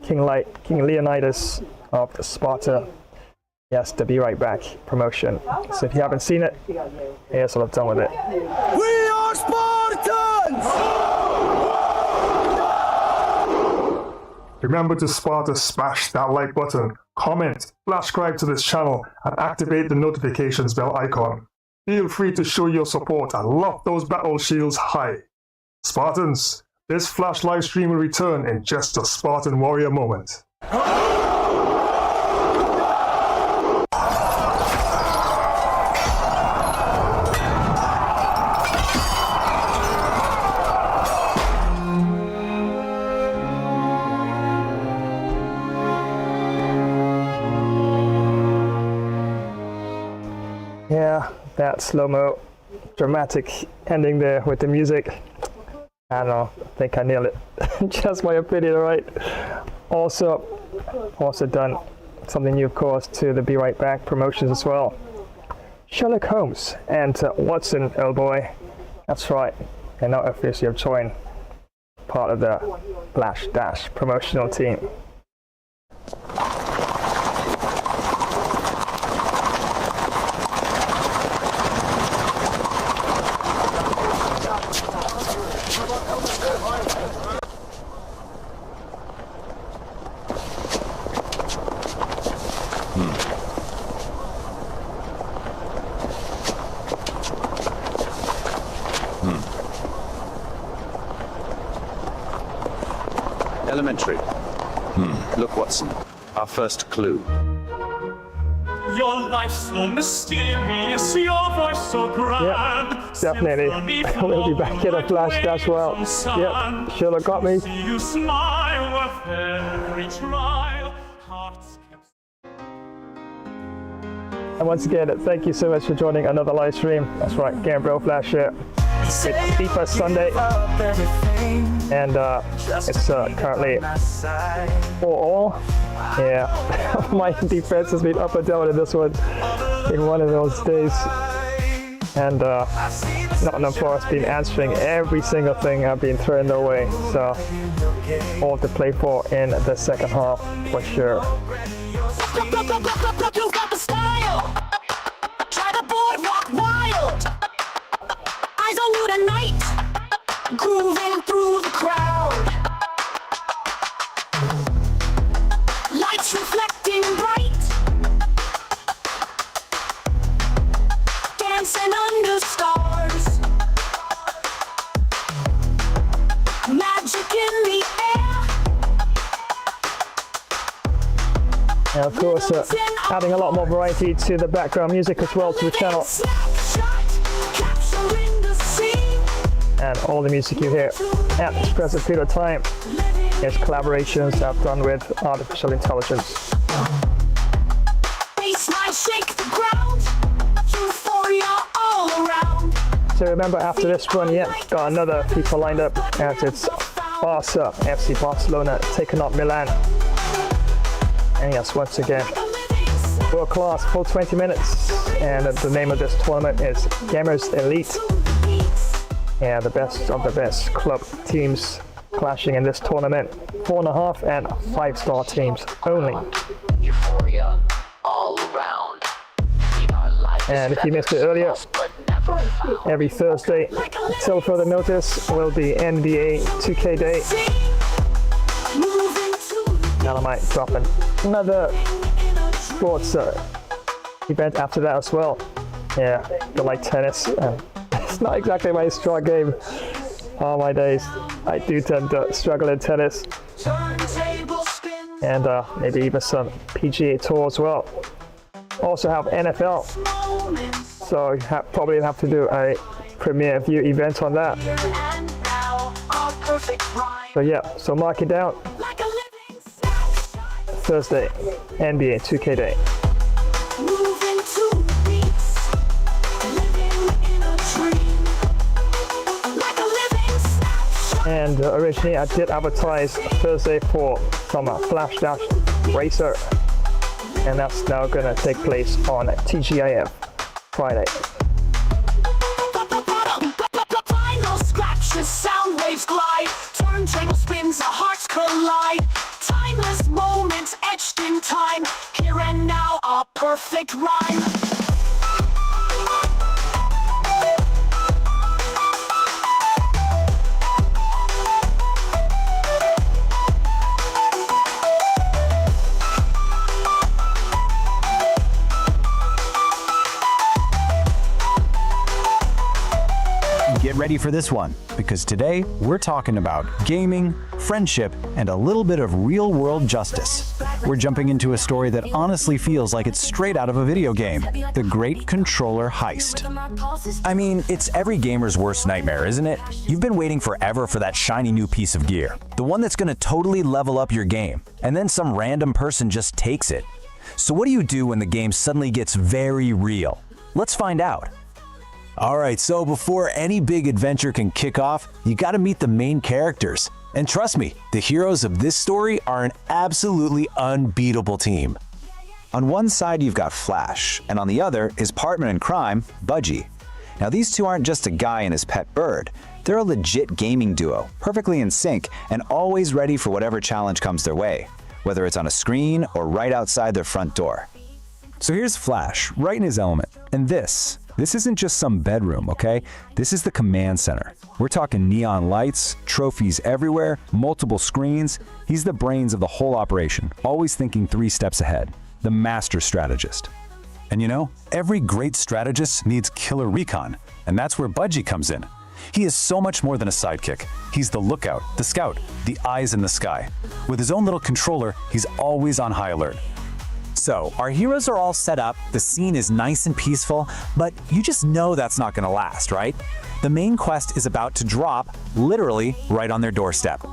King Leonidas of Sparta. Yes, the Be Right Back promotion. So if you haven't seen it, here's what I've done with it. We are Spartans! Remember to smash that like button, comment, subscribe to this channel, and activate the notifications bell icon. Feel free to show your support and loft those battle shields high. Spartans, this Flash live stream will return in just a Spartan warrior moment. Yeah, that slow-mo dramatic ending there with the music. I don't know, I think I nailed it. Just my opinion, right? Also done something new, of course, to the Be Right Back promotions as well. Sherlock Holmes and Watson, oh boy. That's right, they now officially have joined part of the Flash Dash promotional team. Elementary. Look, Watson. Our first clue. Your life so mysterious, your voice so grand. Yep, definitely. We'll be back in a Flash Dash world. Yep, Sherlock got me. You smile with every trial. Hearts kept. And once again, thank you so much for joining another live stream. That's right, Gamebro Flash here. It's FIFA Sunday, and it's currently 4-all. Yeah, my defense has been up and down in this one in one of those days. And Nottingham Forest been answering every single thing I've been throwing their way. So all to play for in the second half for sure. You got the style. Try the boardwalk wild. Eyes on you tonight. Grooving through the crowd. Lights reflecting bright. Dancing under stars. Magic in the air. And of course, adding a lot more variety to the background music as well to the channel. And all the music you hear at this present period of time is collaborations I've done with artificial intelligence. Shake the ground. Euphoria all around. So remember, after this run, got another FIFA lined up as it's Barca, FC Barcelona taking up Milan. And yes, once again, world class, full 20 minutes. And the name of this tournament is Gamers Elite. Yeah, the best of the best club teams clashing in this tournament. 4.5 and 5-star teams only. Euphoria all around. And if you missed it earlier, every Thursday, until further notice, will be NBA 2K Day. And I might drop another sports event after that as well. Yeah, I like tennis. It's not exactly my strong game all my days. I do tend to struggle in tennis. And maybe even some PGA Tour as well. Also have NFL. So you probably have to do a premiere view event on that. So yeah, so mark it down. Thursday, NBA 2K Day. And originally I did advertise Thursday for some Flash Dash Racer, and that's now going to take place on TGIF Friday. Final scratches, sound waves glide, turntable spins, our hearts collide. Timeless moments etched in time, here and now, a perfect rhyme. Get ready for this one, because today we're talking about gaming, friendship, and a little bit of real-world justice. We're jumping into a story that honestly feels like it's straight out of a video game, the Great Controller Heist. I mean, it's every gamer's worst nightmare, isn't it? You've been waiting forever for that shiny new piece of gear, the one that's going to totally level up your game, and then some random person just takes it. So what do you do when the game suddenly gets very real? Let's find out. Alright, so before any big adventure can kick off, you gotta meet the main characters. And trust me, the heroes of this story are an absolutely unbeatable team. On one side you've got Flash, and on the other is partner in crime, Budgie. Now these two aren't just a guy and his pet bird, they're a legit gaming duo, perfectly in sync and always ready for whatever challenge comes their way, whether it's on a screen or right outside their front door. So here's Flash, right in his element, and this isn't just some bedroom, okay? This is the command center. We're talking neon lights, trophies everywhere, multiple screens. He's the brains of the whole operation, always thinking 3 steps ahead. The master strategist. And you know, every great strategist needs killer recon, and that's where Budgie comes in. He is so much more than a sidekick. He's the lookout, the scout, the eyes in the sky. With his own little controller, he's always on high alert. So, our heroes are all set up, the scene is nice and peaceful, but you just know that's not gonna last, right? The main quest is about to drop, literally, right on their doorstep.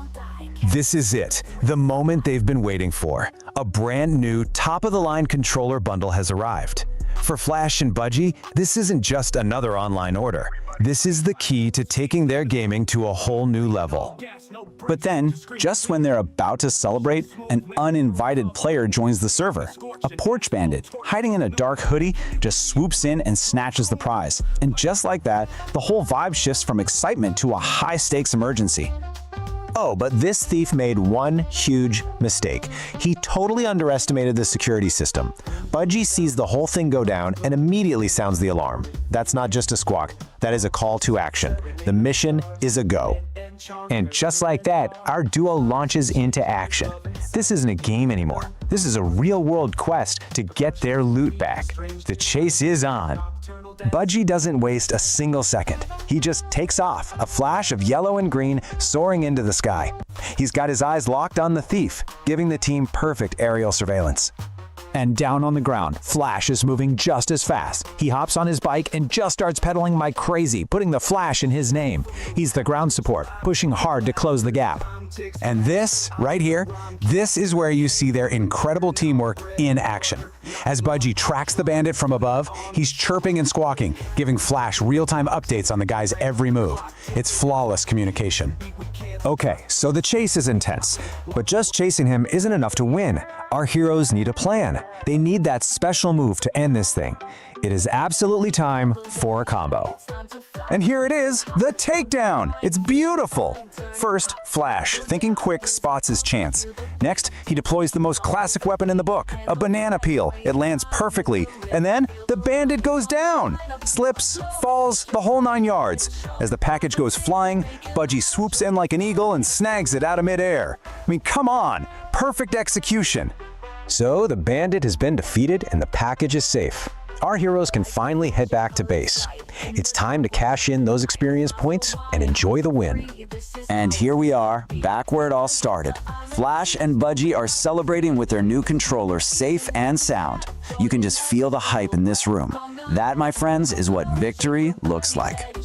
This is it, the moment they've been waiting for. A brand new, top-of-the-line controller bundle has arrived. For Flash and Budgie, this isn't just another online order. This is the key to taking their gaming to a whole new level. But then, just when they're about to celebrate, an uninvited player joins the server. A porch bandit, hiding in a dark hoodie, just swoops in and snatches the prize. And just like that, the whole vibe shifts from excitement to a high-stakes emergency. Oh, but this thief made one huge mistake. He totally underestimated the security system. Budgie sees the whole thing go down and immediately sounds the alarm. That's not just a squawk, that is a call to action. The mission is a go. And just like that, our duo launches into action. This isn't a game anymore. This is a real-world quest to get their loot back. The chase is on. Budgie doesn't waste a single second. He just takes off, a flash of yellow and green soaring into the sky. He's got his eyes locked on the thief, giving the team perfect aerial surveillance. And down on the ground, Flash is moving just as fast. He hops on his bike and just starts pedaling like crazy, putting the Flash in his name. He's the ground support, pushing hard to close the gap. And this, right here, this is where you see their incredible teamwork in action. As Budgie tracks the bandit from above, he's chirping and squawking, giving Flash real-time updates on the guy's every move. It's flawless communication. Okay, so the chase is intense, but just chasing him isn't enough to win. Our heroes need a plan. They need that special move to end this thing. It is absolutely time for a combo. And here it is, the takedown! It's beautiful! First, Flash, thinking quick, spots his chance. Next, he deploys the most classic weapon in the book, a banana peel. It lands perfectly, and then the bandit goes down! Slips, falls, the whole 9 yards. As the package goes flying, Budgie swoops in like an eagle and snags it out of midair. I mean, come on! Perfect execution! So, the bandit has been defeated and the package is safe. Our heroes can finally head back to base. It's time to cash in those experience points and enjoy the win. And here we are, back where it all started. Flash and Budgie are celebrating with their new controller, safe and sound. You can just feel the hype in this room. That, my friends, is what victory looks like.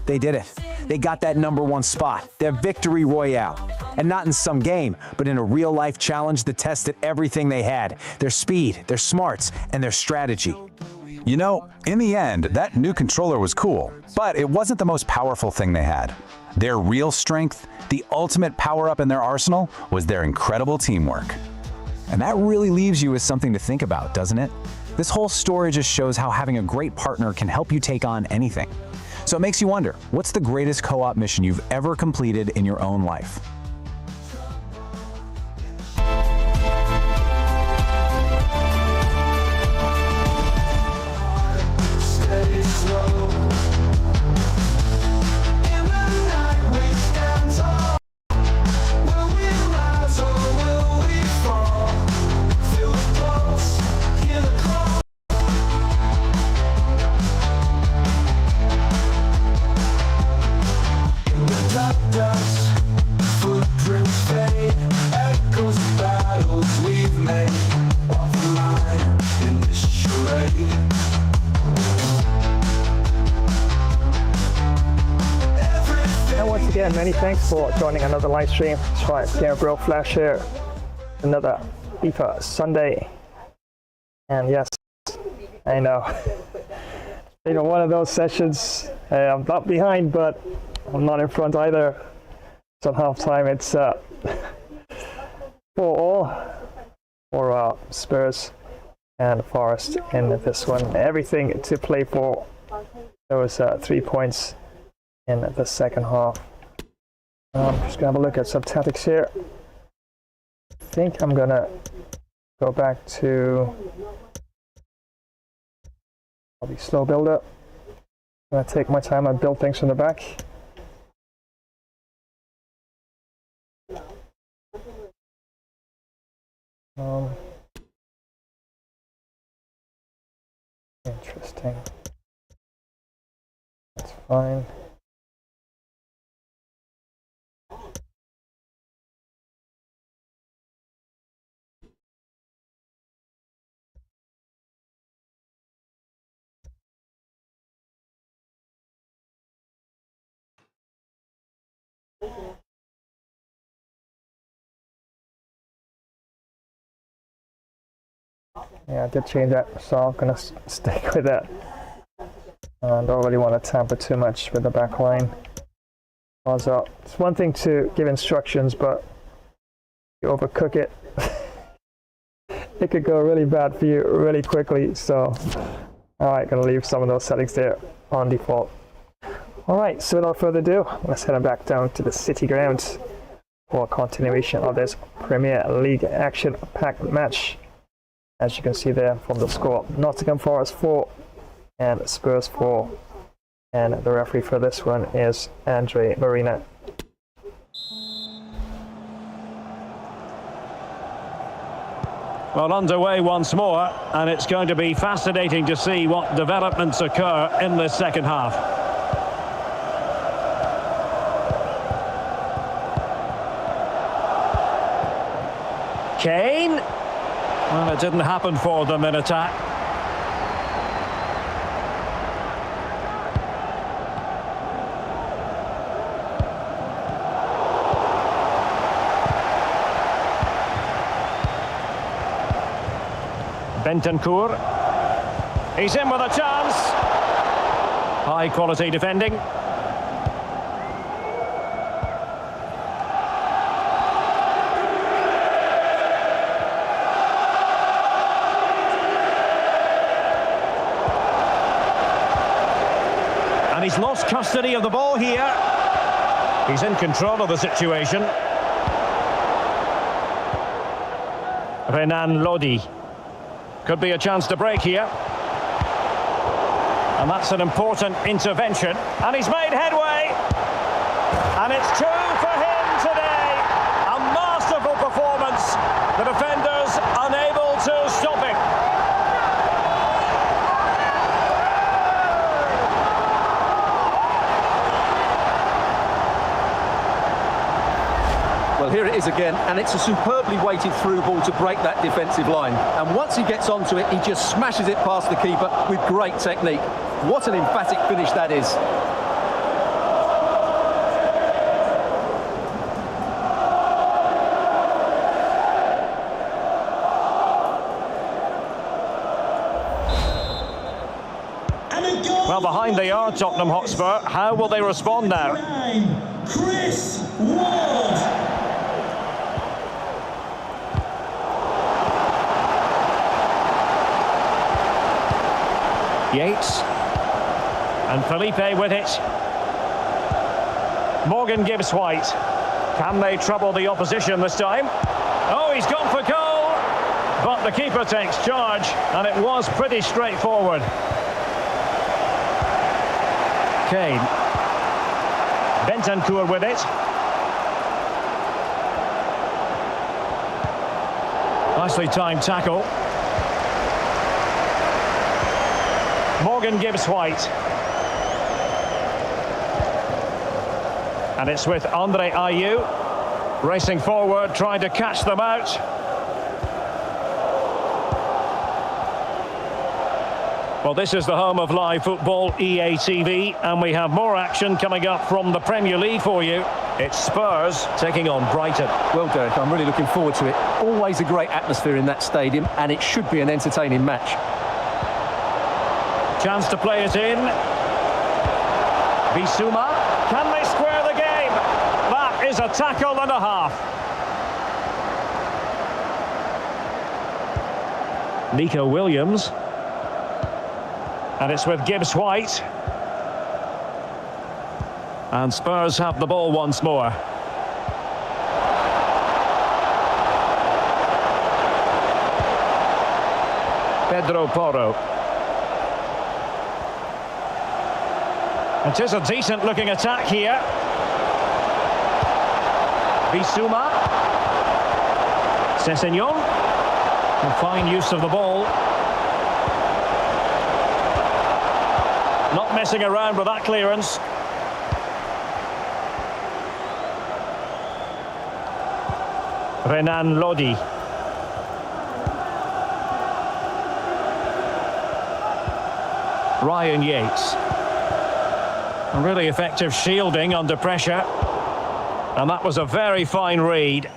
They did it. They got that #1 spot, their victory royale. And not in some game, but in a real-life challenge that tested everything they had. Their speed, their smarts, and their strategy. You know, in the end, that new controller was cool, but it wasn't the most powerful thing they had. Their real strength, the ultimate power-up in their arsenal, was their incredible teamwork. And that really leaves you with something to think about, doesn't it? This whole story just shows how having a great partner can help you take on anything. So it makes you wonder, what's the greatest co-op mission you've ever completed in your own life? Again, many thanks for joining another live stream. That's right, Gamer Bro Flash here. Another FIFA Sunday. And yes, I know. You know, one of those sessions, I'm not behind, but I'm not in front either. So at halftime, it's 4-all for Spurs and Forest in this one. Everything to play for. There was 3 points in the second half. Just gonna have a look at some tactics here. I think I'm gonna go back to probably slow builder. I'm gonna take my time and build things from the back. Interesting. That's fine. Yeah, I did change that, so I'm gonna stick with that. I don't really want to tamper too much with the back line. Also, it's one thing to give instructions, but you overcook it, it could go really bad for you really quickly. So, alright, gonna leave some of those settings there on default. Alright, so without further ado, let's head back down to the City Ground for a continuation of this Premier League action-packed match. As you can see there from the score, Nottingham Forest 4 and Spurs 4. And the referee for this one is Andre Marina. Well, underway once more, and it's going to be fascinating to see what developments occur in this second half. Kane. Well, it didn't happen for them in attack. Bentancur. He's in with a chance. High quality defending. And he's lost custody of the ball here. He's in control of the situation. Renan Lodi. Could be a chance to break here. And that's an important intervention. And he's made headway. And it's 2 for him today. A masterful performance. The defenders unable to stop him. Well, here it is again, and it's a superbly weighted through ball to break that defensive line. And once he gets onto it, he just smashes it past the keeper with great technique. What an emphatic finish that is. Well, behind they are, Tottenham Hotspur. How will they respond now? 9, Chris Ward. Yates. And Felipe with it. Morgan gives White. Can they trouble the opposition this time? Oh, he's gone for goal! But the keeper takes charge, and it was pretty straightforward. Kane. Bentancur with it. Nicely timed tackle. Morgan gives White. And it's with Andre Ayew. Racing forward, trying to catch them out. Well, this is the home of live football, EA TV, and we have more action coming up from the Premier League for you. It's Spurs taking on Brighton. Well, Derek, I'm really looking forward to it. Always a great atmosphere in that stadium, and it should be an entertaining match. Chance to play it in. Bissouma. Can they square the game? That is a tackle and a half. Nico Williams. And it's with Gibbs White. And Spurs have the ball once more. Pedro Porro. It is a decent looking attack here. Bissouma. Sessegnon. A fine use of the ball. Not messing around with that clearance. Renan Lodi. Ryan Yates. A really effective shielding under pressure. And that was a very fine read.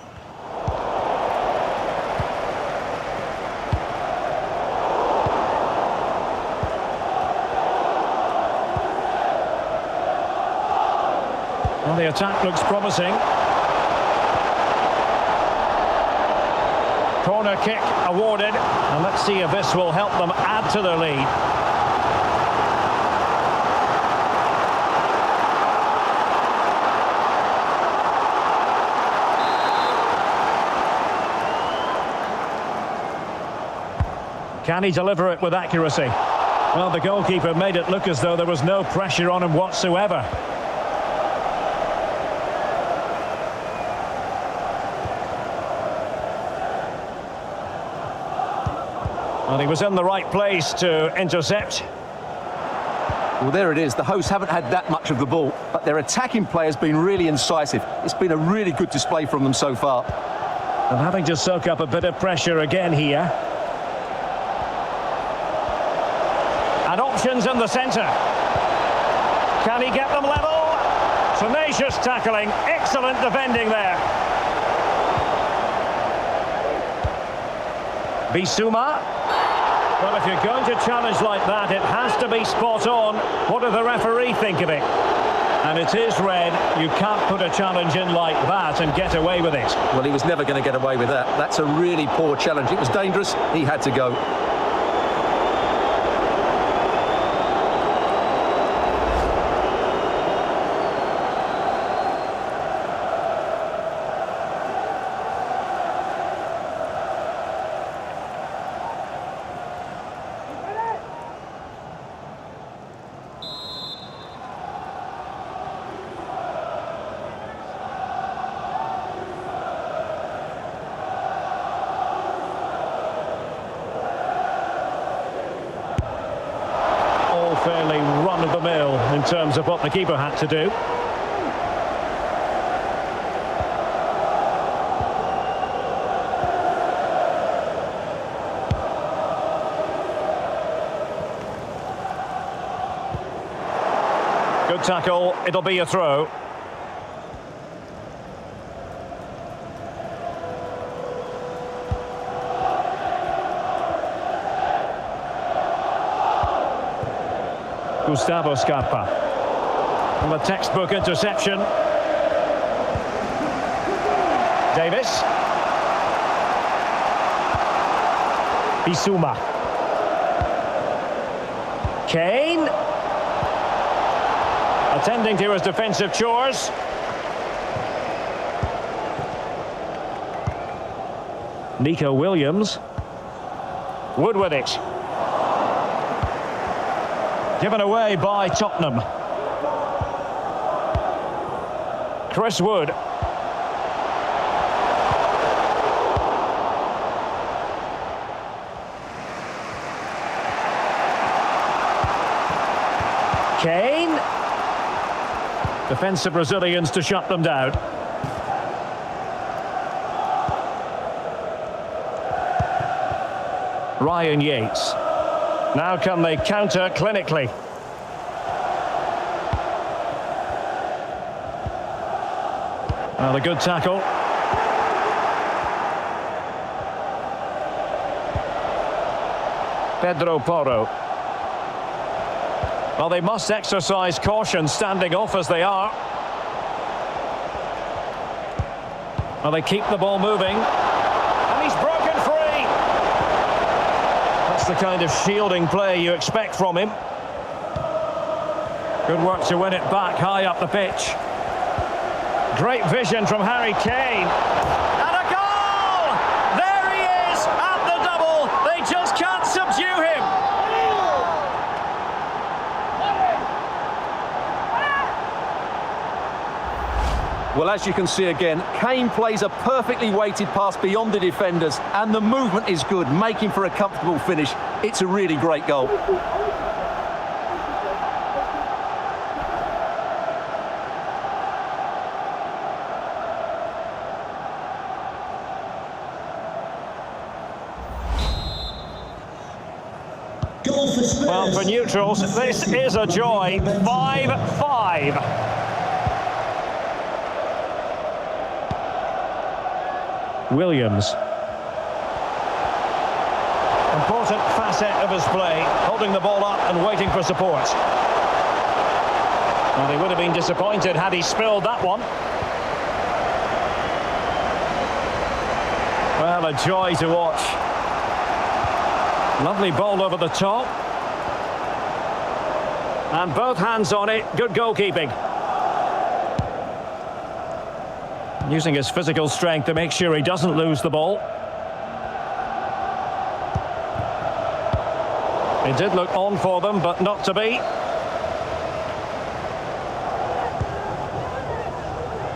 Well, the attack looks promising. Corner kick awarded. And let's see if this will help them add to their lead. Can he deliver it with accuracy? Well, the goalkeeper made it look as though there was no pressure on him whatsoever. Well, he was in the right place to intercept. Well, there it is. The hosts haven't had that much of the ball, but their attacking play has been really incisive. It's been a really good display from them so far. And having to soak up a bit of pressure again here. And options in the centre. Can he get them level? Tenacious tackling, excellent defending there. Bissouma. Well, if you're going to challenge like that, it has to be spot on. What does the referee think of it? And it is red. You can't put a challenge in like that and get away with it. Well, he was never going to get away with that. That's a really poor challenge. It was dangerous. He had to go. Fairly run-of-the-mill in terms of what the keeper had to do. Good tackle, it'll be a throw. Gustavo Scarpa. And the textbook interception. Davis. Bissouma. Kane. Attending to his defensive chores. Nico Williams. Wood with it. Given away by Tottenham. Chris Wood. Kane. Defensive Brazilians to shut them down. Ryan Yates. Now can they counter clinically? Well, a good tackle. Pedro Porro. Well, they must exercise caution standing off as they are. Well, they keep the ball moving. And he's broken free. That's the kind of shielding play you expect from him. Good work to win it back high up the pitch. Great vision from Harry Kane. And a goal! There he is at the double. They just can't subdue him. Well, as you can see again, Kane plays a perfectly weighted pass beyond the defenders, and the movement is good, making for a comfortable finish. It's a really great goal. Well, for neutrals, this is a joy. 5-5. Williams. Important facet of his play, holding the ball up and waiting for support. Well, he would have been disappointed had he spilled that one. Well, a joy to watch. Lovely ball over the top. And both hands on it. Good goalkeeping. Using his physical strength to make sure he doesn't lose the ball. It did look on for them, but not to be.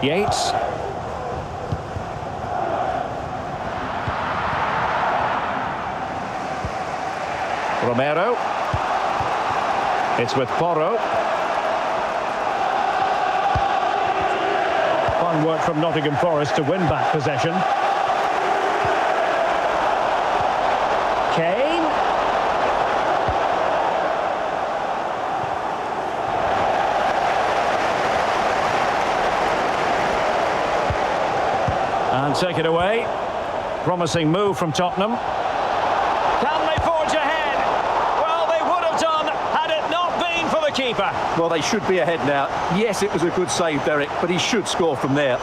Yates. Romero. It's with Porro. Fine work from Nottingham Forest to win back possession. Kane. And take it away. Promising move from Tottenham. Can they forge ahead? Well, they would have done had it not been for the keeper. Well, they should be ahead now. Yes, it was a good save, Derek, but he should score from there.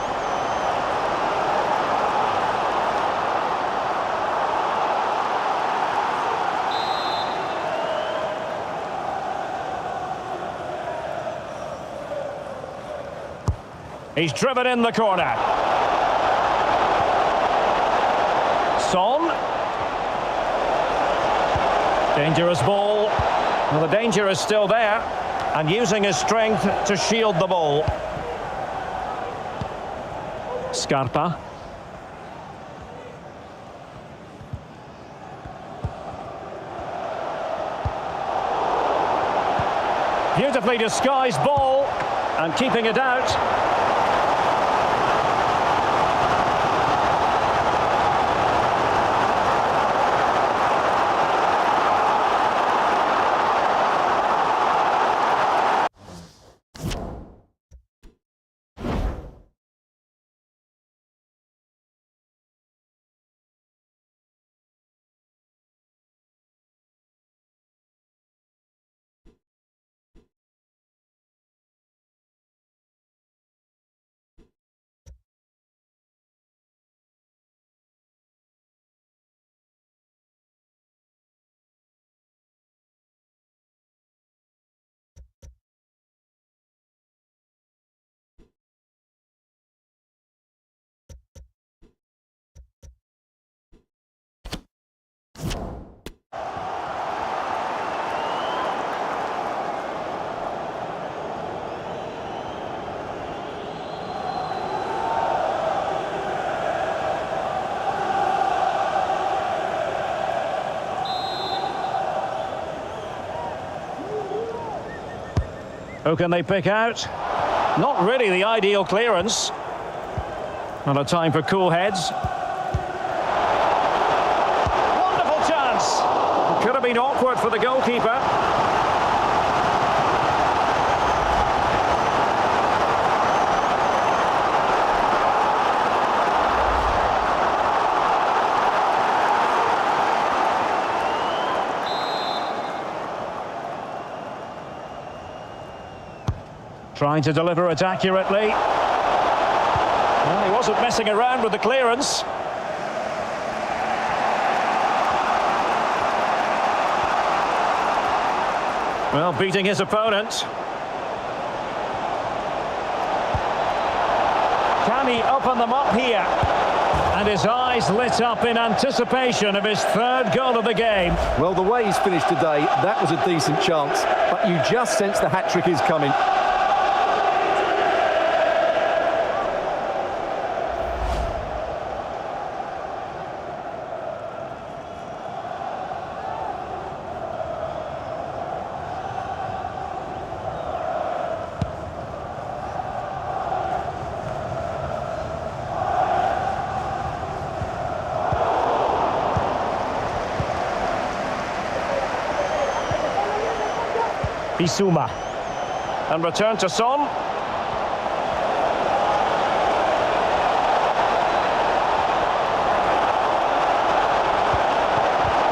He's driven in the corner. Son. Dangerous ball. Well, the danger is still there. And using his strength to shield the ball. Scarpa. Beautifully disguised ball. And keeping it out. Who can they pick out? Not really the ideal clearance. Not a time for cool heads. Wonderful chance. Could have been awkward for the goalkeeper. Trying to deliver it accurately. Well, he wasn't messing around with the clearance. Well, beating his opponent. Can he open them up here? And his eyes lit up in anticipation of his third goal of the game. Well, the way he's finished today, that was a decent chance. But you just sense the hat-trick is coming. Bissouma. And return to Son.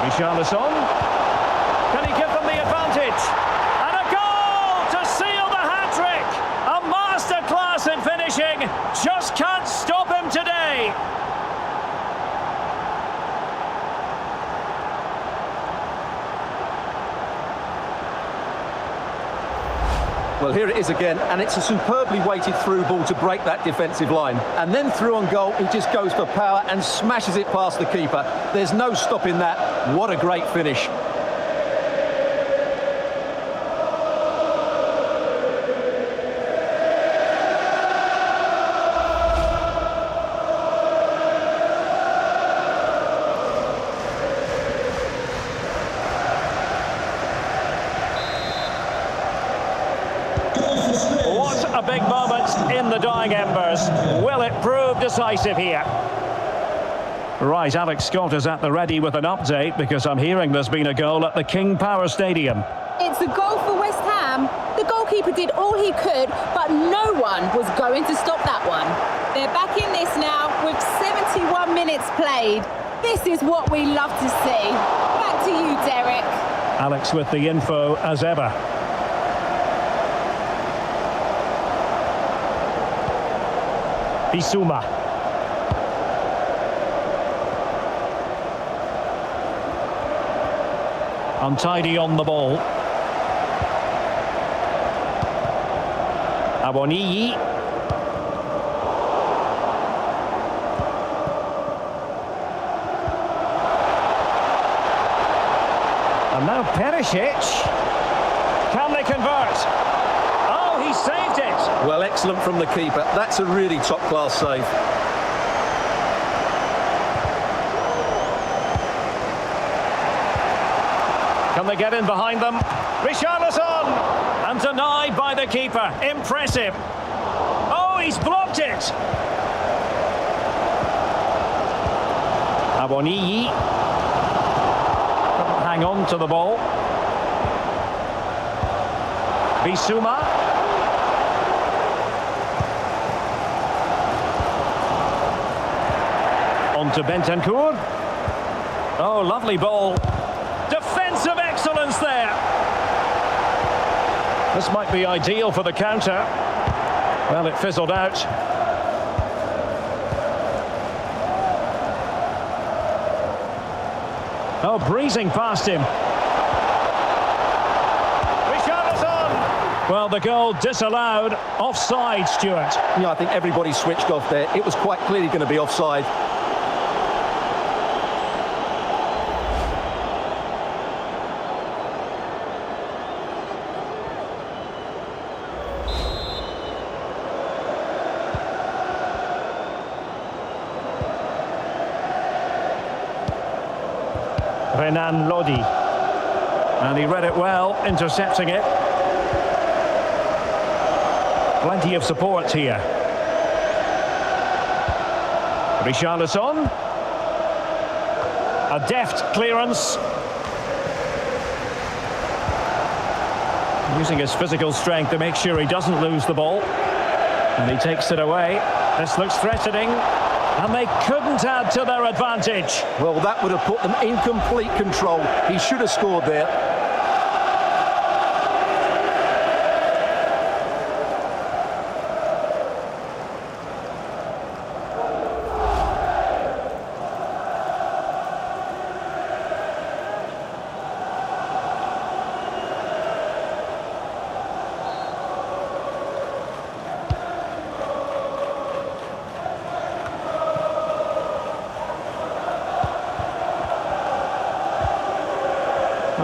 Richarlison. Can he give them the advantage? And a goal to seal the hat-trick! A masterclass in finishing. Just can't stop him today. Well, here it is again, and it's a superbly weighted through ball to break that defensive line. And then through on goal, he just goes for power and smashes it past the keeper. There's no stopping that. What a great finish. What a big moment in the dying embers. Will it prove decisive here? Right, Alex Scott is at the ready with an update because I'm hearing there's been a goal at the King Power Stadium. It's a goal for West Ham. The goalkeeper did all he could, but no one was going to stop that one. They're back in this now with 71 minutes played. This is what we love to see. Back to you, Derek. Alex with the info as ever. Bissouma. Untidy on the ball. Ayew. And now Perisic. Can they convert? Oh, he saved it. Well, excellent from the keeper. That's a really top-class save. Can they get in behind them? Richarlison! And denied by the keeper. Impressive. Oh, he's blocked it. Ayew. Couldn't hang on to the ball. Bissouma. On to Bentancur. Oh, lovely ball. Defensive excellence there. This might be ideal for the counter. Well, it fizzled out. Oh, breezing past him. Richarlison! Well, the goal disallowed. Offside, Stuart. Yeah, I think everybody switched off there. It was quite clearly going to be offside. Renan Lodi. And he read it well, intercepting it. Plenty of support here. Richarlison. A deft clearance. Using his physical strength to make sure he doesn't lose the ball. And he takes it away. This looks threatening. And they couldn't add to their advantage. Well, that would have put them in complete control. He should have scored there.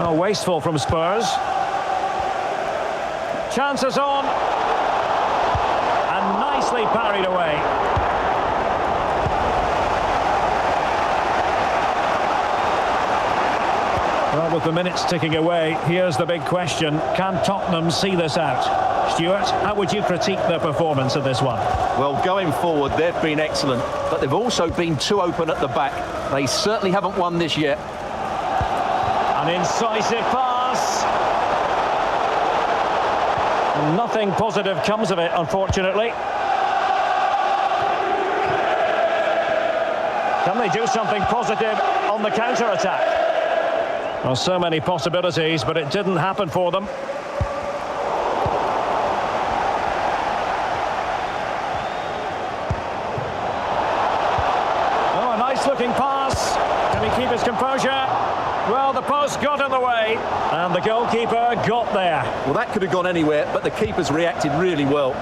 Oh, wasteful from Spurs. Chances on. And nicely parried away. Well, with the minutes ticking away, here's the big question. Can Tottenham see this out? Stuart, how would you critique their performance in this one? Well, going forward, they've been excellent, but they've also been too open at the back. They certainly haven't won this yet. An incisive pass. Nothing positive comes of it, unfortunately. Can they do something positive on the counter-attack? Well, so many possibilities, but it didn't happen for them. Oh, a nice-looking pass. Can he keep his composure? Well, the post got in the way, and the goalkeeper got there. Well, that could have gone anywhere, but the keeper's reacted really well.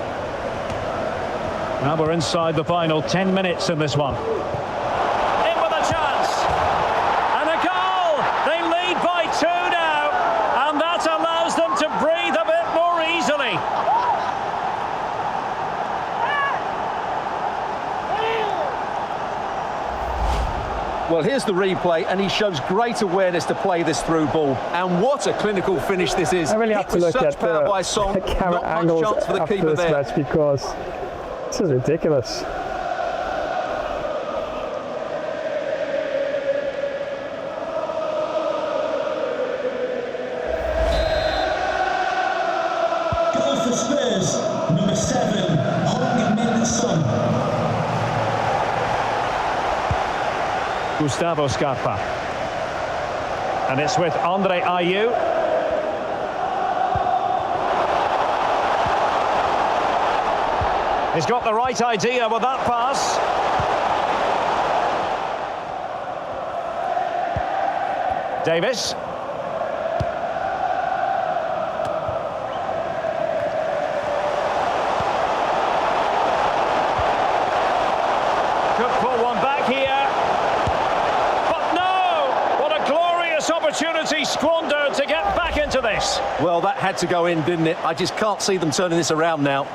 Now we're inside the final 10 minutes in this one. In with a chance! And a goal! They lead by 2 now, and that allows them to breathe a bit more easily. Well, here's the replay, and he shows great awareness to play this through ball. And what a clinical finish this is. I really have to look at the camera angles after this match because this is ridiculous. Goal for Spurs, number 7, Hong-Min Son. Gustavo Scarpa. And it's with Ayew. He's got the right idea with that pass. Davis. Could pull one back here. Opportunity squandered to get back into this. Well, that had to go in, didn't it? I just can't see them turning this around now.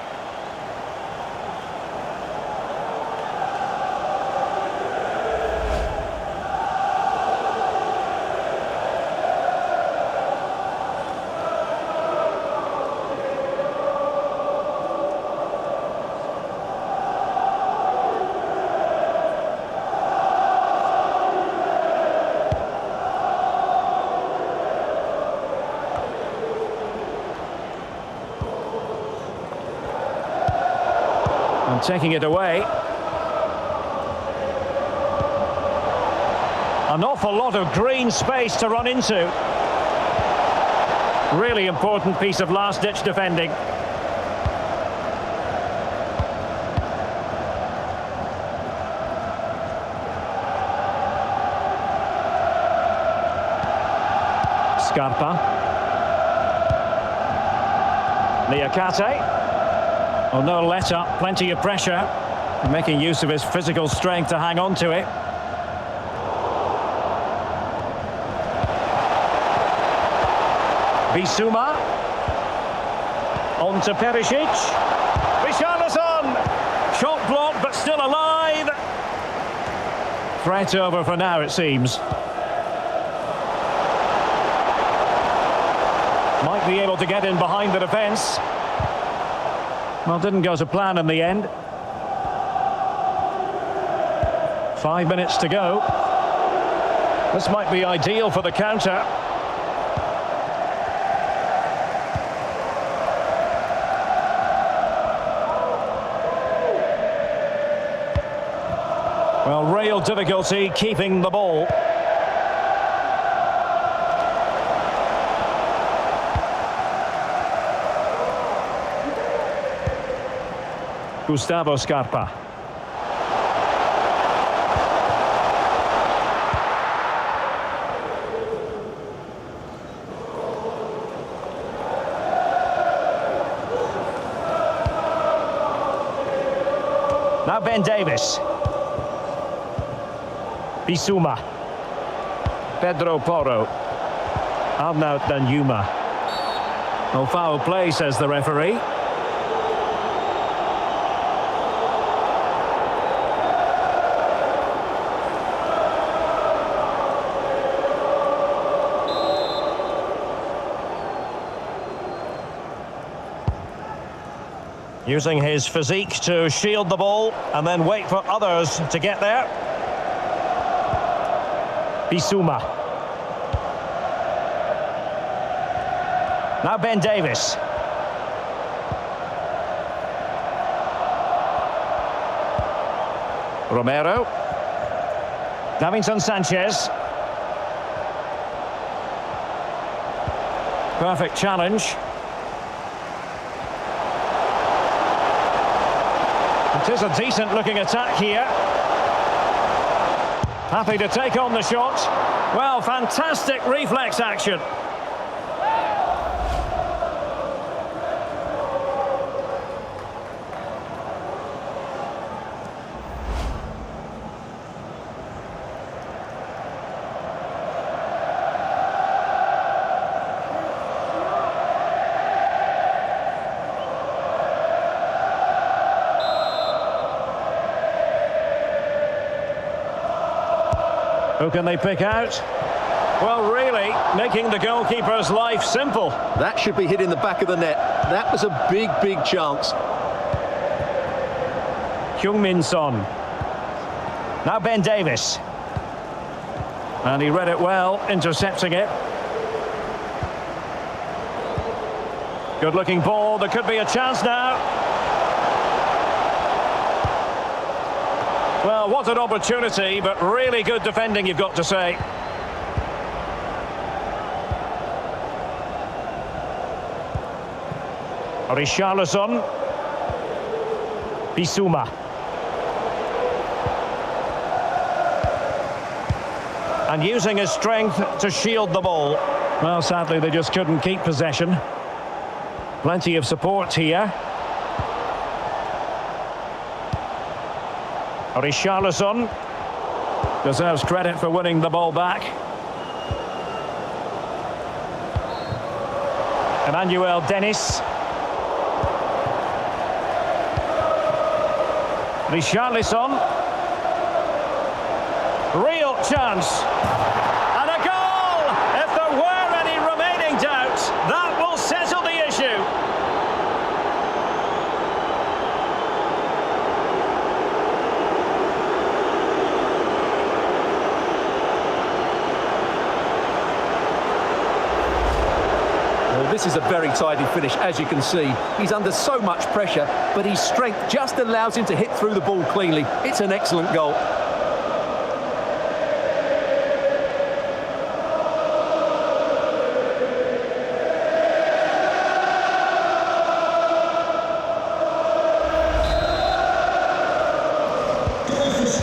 And taking it away. An awful lot of green space to run into. Really important piece of last-ditch defending. Scarpa. Niakate. Oh, no let-up, plenty of pressure. Making use of his physical strength to hang on to it. Bissouma. On to Perisic. Richarlison. Shot blocked, but still alive. Threat over for now, it seems. Might be able to get in behind the defence. Well, didn't go to plan in the end. 5 minutes to go. This might be ideal for the counter. Well, real difficulty keeping the ball. Gustavo Scarpa. Now Ben Davis. Bissouma. Pedro Porro. Out now Danjuma. No foul play, says the referee. Using his physique to shield the ball and then wait for others to get there. Bissouma. Now Ben Davis. Romero. Davinson Sanchez. Perfect challenge. It is a decent-looking attack here. Happy to take on the shot. Well, fantastic reflex action. Who can they pick out? Well, really, making the goalkeeper's life simple. That should be hit in the back of the net. That was a big, big chance. Heung-min Son. Now Ben Davis. And he read it well, intercepting it. Good-looking ball. There could be a chance now. Well, what an opportunity, but really good defending, you've got to say. Richarlison. Bissouma. And using his strength to shield the ball. Well, sadly, they just couldn't keep possession. Plenty of support here. Richarlison deserves credit for winning the ball back. Emmanuel Dennis. Richarlison. Real chance. And a goal! If there were any remaining doubts, that will settle the issue. This is a very tidy finish, as you can see. He's under so much pressure, but his strength just allows him to hit through the ball cleanly. It's an excellent goal.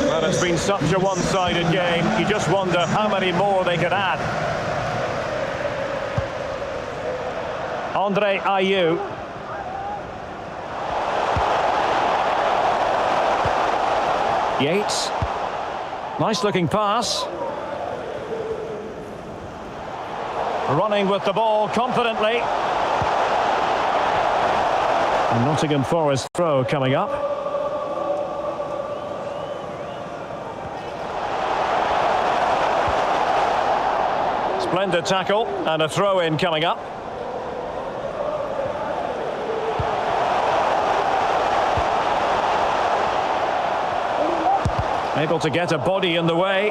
Well, it's been such a one-sided game. You just wonder how many more they could add. Andre Ayew. Yates. Nice looking pass. Running with the ball confidently. Nottingham Forest throw coming up. Splendid tackle and a throw in coming up. Able to get a body in the way.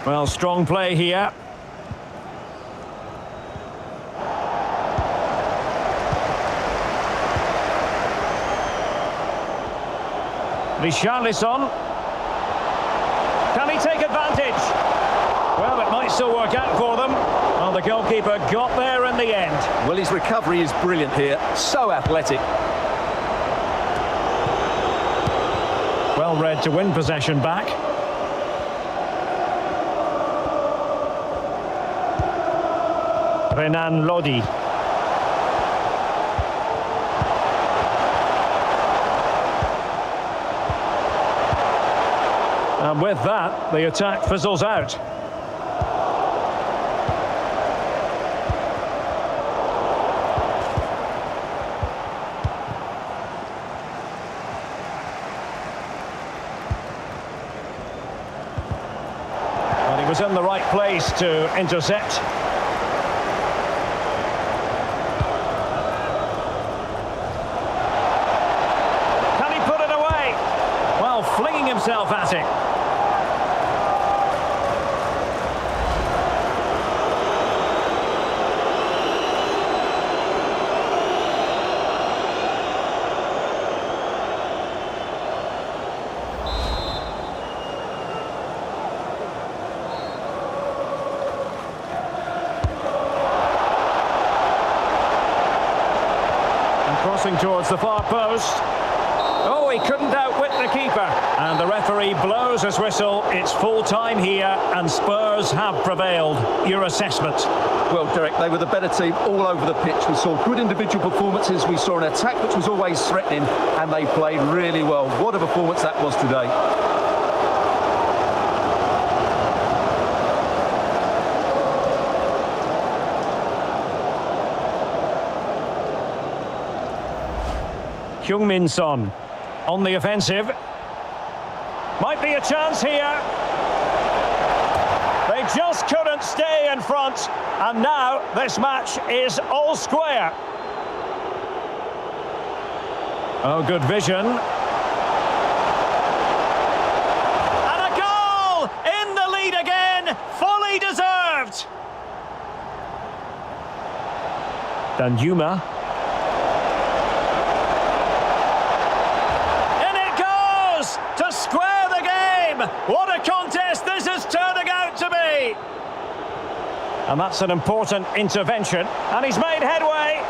Well, strong play here. Richarlison. Can he take advantage? Well, it might still work out for them. Well, the goalkeeper got there in the end. Well, his recovery is brilliant here. So athletic. Well read to win possession back. Renan Lodi. And with that, the attack fizzles out. And he was in the right place to intercept. Can he put it away? Well, flinging himself at it. Crossing towards the far post. Oh, he couldn't outwit the keeper. And the referee blows his whistle. It's full time here, and Spurs have prevailed. Your assessment? Well, Derek, they were the better team all over the pitch. We saw good individual performances. We saw an attack which was always threatening, and they played really well. What a performance that was today. Heung-min Son on the offensive. Might be a chance here. They just couldn't stay in front, and now this match is all square. Oh, good vision. And a goal! In the lead again, fully deserved. Danjuma. To square the game! What a contest this is turning out to be! And that's an important intervention, and he's made headway.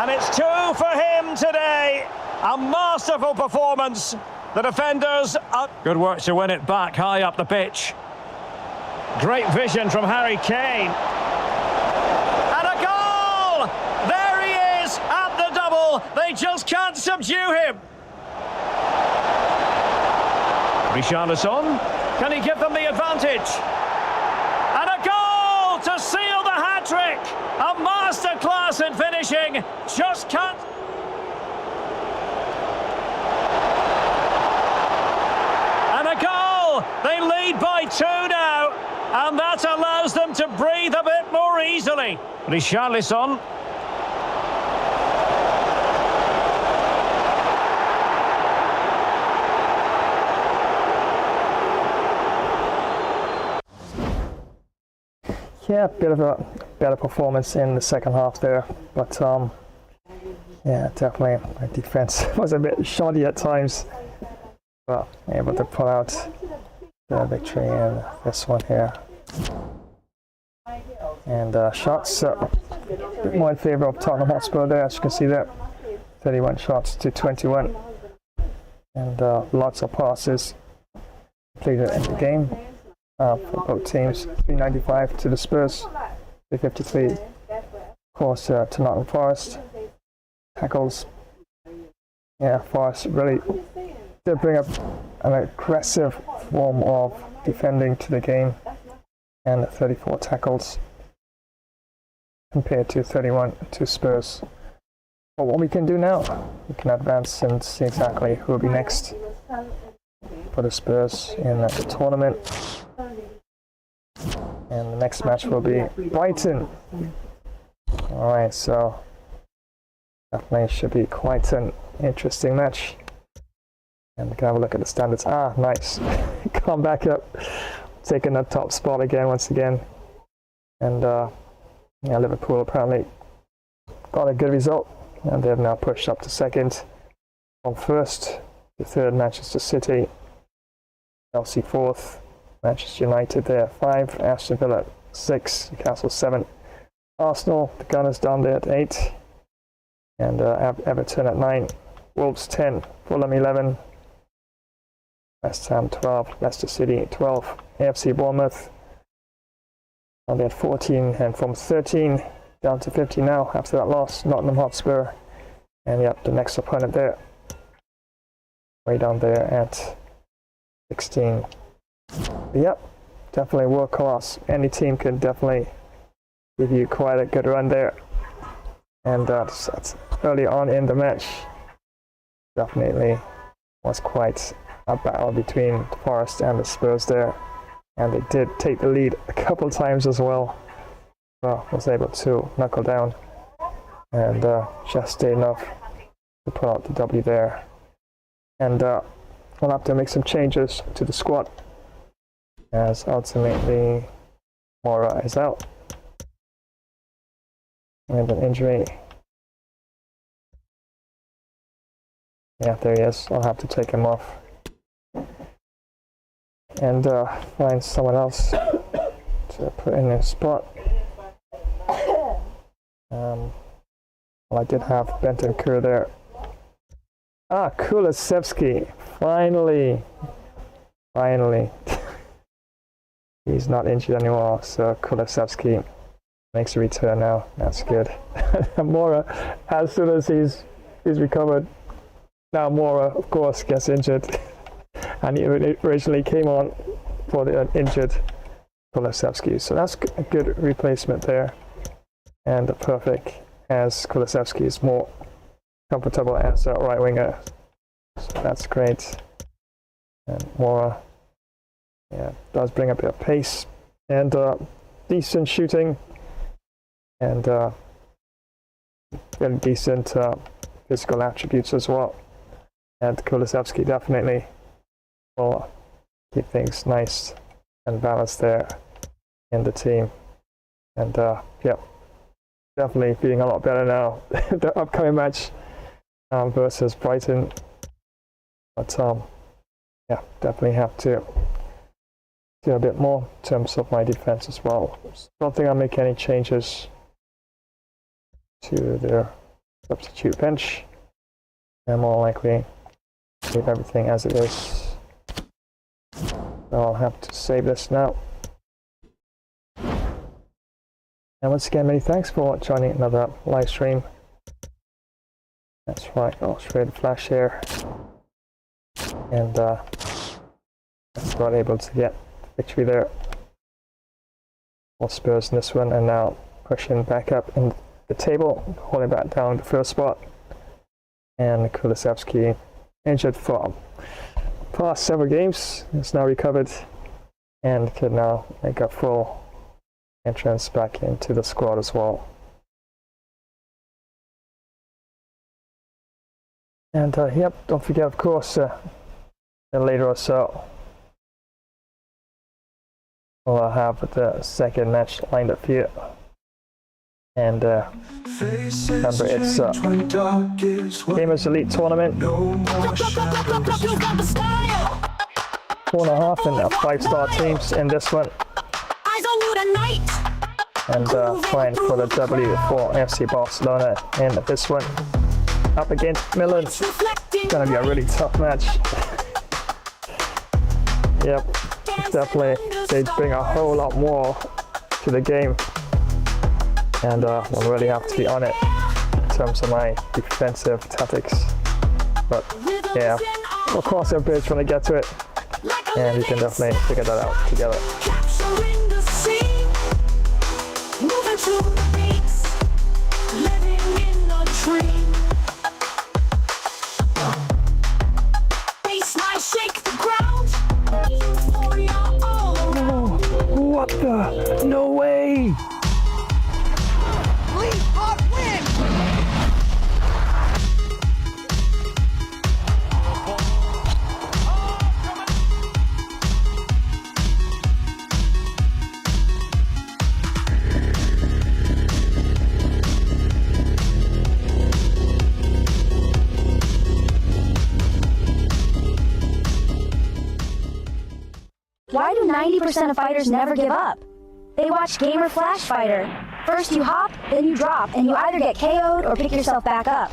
And it's 2 for him today. A masterful performance. The defenders are... Good work to win it back high up the pitch. Great vision from Harry Kane. And a goal! There he is at the double. They just can't subdue him. Richarlison, can he give them the advantage? And a goal to seal the hat-trick! A masterclass in finishing, just can't... And a goal! They lead by 2 now, and that allows them to breathe a bit more easily. Richarlison. Yeah, bit of a better performance in the second half there, but yeah, definitely my defense was a bit shoddy at times, but able to pull out the victory in this one here. And shots a bit more in favour of Tottenham Hotspur there, as you can see there, 31 shots to 21, and lots of passes completed in the game. For both teams, 395 to the Spurs, 353 of course to Nottingham Forest. Tackles, yeah, Forest really did bring up an aggressive form of defending to the game, and 34 tackles compared to 31 to Spurs. But what we can do now, we can advance and see exactly who will be next for the Spurs in the tournament. And the next match will be Brighton. Alright, so definitely should be quite an interesting match. And we can have a look at the standards. Ah, nice. Come back up. Taking the top spot again, once again. And yeah, Liverpool apparently got a good result. And they've now pushed up to second. From first to third, Manchester City. Chelsea fourth. Manchester United there 5. Aston Villa 6. Newcastle 7. Arsenal, the Gunners down there at 8. And Everton at 9. Wolves 10. Fulham 11. West Ham 12. Leicester City 12. AFC Bournemouth down there at 14. And from 13 down to 15 now after that loss, Nottingham Hotspur. And yep, the next opponent there, way down there at 16. But yep, definitely world class. Any team can definitely give you quite a good run there. And that's early on in the match. Definitely was quite a battle between the Forest and the Spurs there. And they did take the lead a couple times as well. Well, was able to knuckle down and just stay enough to pull out the W there. And we'll have to make some changes to the squad, as ultimately Mora is out with an injury. Yeah, there he is. I'll have to take him off and find someone else to put in his spot. Well, I did have Benton Kerr there. Ah, Kulusevski. Finally. He's not injured anymore, so Kulusevski makes a return now. That's good. Mora, as soon as he's recovered, now Mora, of course, gets injured. And he originally came on for the injured Kulusevski. So that's a good replacement there. And perfect, as Kulusevski is more comfortable as a right winger. So that's great. And Mora, yeah, does bring a bit of pace and decent shooting and very decent physical attributes as well. And Kulusevski definitely will keep things nice and balanced there in the team. And yeah, definitely feeling a lot better now. The upcoming match versus Brighton. But yeah, definitely have to do a bit more in terms of my defense as well. Don't think I'll make any changes to their substitute bench. I'm more likely to leave everything as it is. So I'll have to save this now. And once again, many thanks for joining another live stream. That's right, I'll trade flash here. And that's not able to get the victory there for Spurs in this one, and now pushing back up in the table, holding back down the first spot. And Kulusevski, injured for past several games, is now recovered and can now make a full entrance back into the squad as well. And yep, don't forget, of course, later or so we'll have the second match lined up here. And remember, it's Gamers Elite Tournament. 4.5 and 5-star teams in this one. And playing for the W for FC Barcelona in this one. Up against Milan. It's gonna be a really tough match. Yep, definitely they bring a whole lot more to the game. And we'll really have to be on it in terms of my defensive tactics. But yeah, we'll cross that bridge when I get to it. And we can definitely figure that out together. What the? No way! Why do 90% of fighters never give up? They watch Gamer Flash Fighter. First you hop, then you drop, and you either get KO'd or pick yourself back up.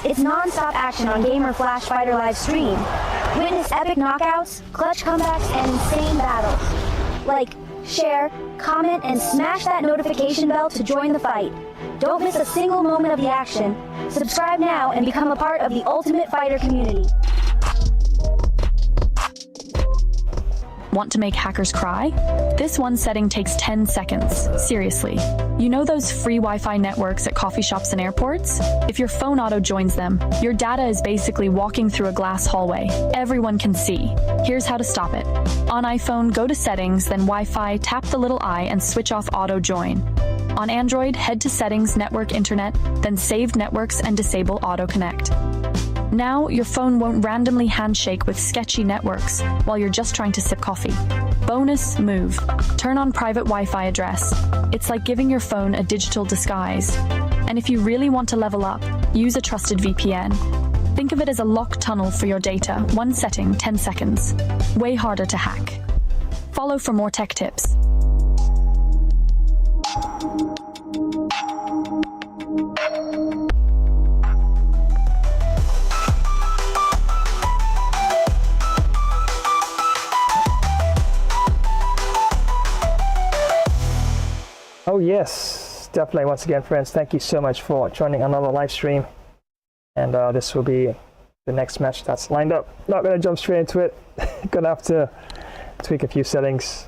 It's non-stop action on Gamer Flash Fighter live stream. Witness epic knockouts, clutch comebacks, and insane battles. Like, share, comment, and smash that notification bell to join the fight. Don't miss a single moment of the action. Subscribe now and become a part of the Ultimate Fighter community. Want to make hackers cry? This one setting takes 10 seconds. Seriously. You know those free Wi-Fi networks at coffee shops and airports? If your phone auto joins them, your data is basically walking through a glass hallway. Everyone can see. Here's how to stop it. On iPhone, go to Settings, then Wi-Fi, tap the little I and switch off auto join. On Android, head to Settings, Network, Internet, then Saved Networks and disable Auto Connect. Now, your phone won't randomly handshake with sketchy networks while you're just trying to sip coffee. Bonus move. Turn on private Wi-Fi address. It's like giving your phone a digital disguise. And if you really want to level up, use a trusted VPN. Think of it as a locked tunnel for your data. One setting, 10 seconds. Way harder to hack. Follow for more tech tips. Oh yes, definitely. Once again, friends, thank you so much for joining another live stream. And this will be the next match that's lined up. Not going to jump straight into it. Gonna have to tweak a few settings.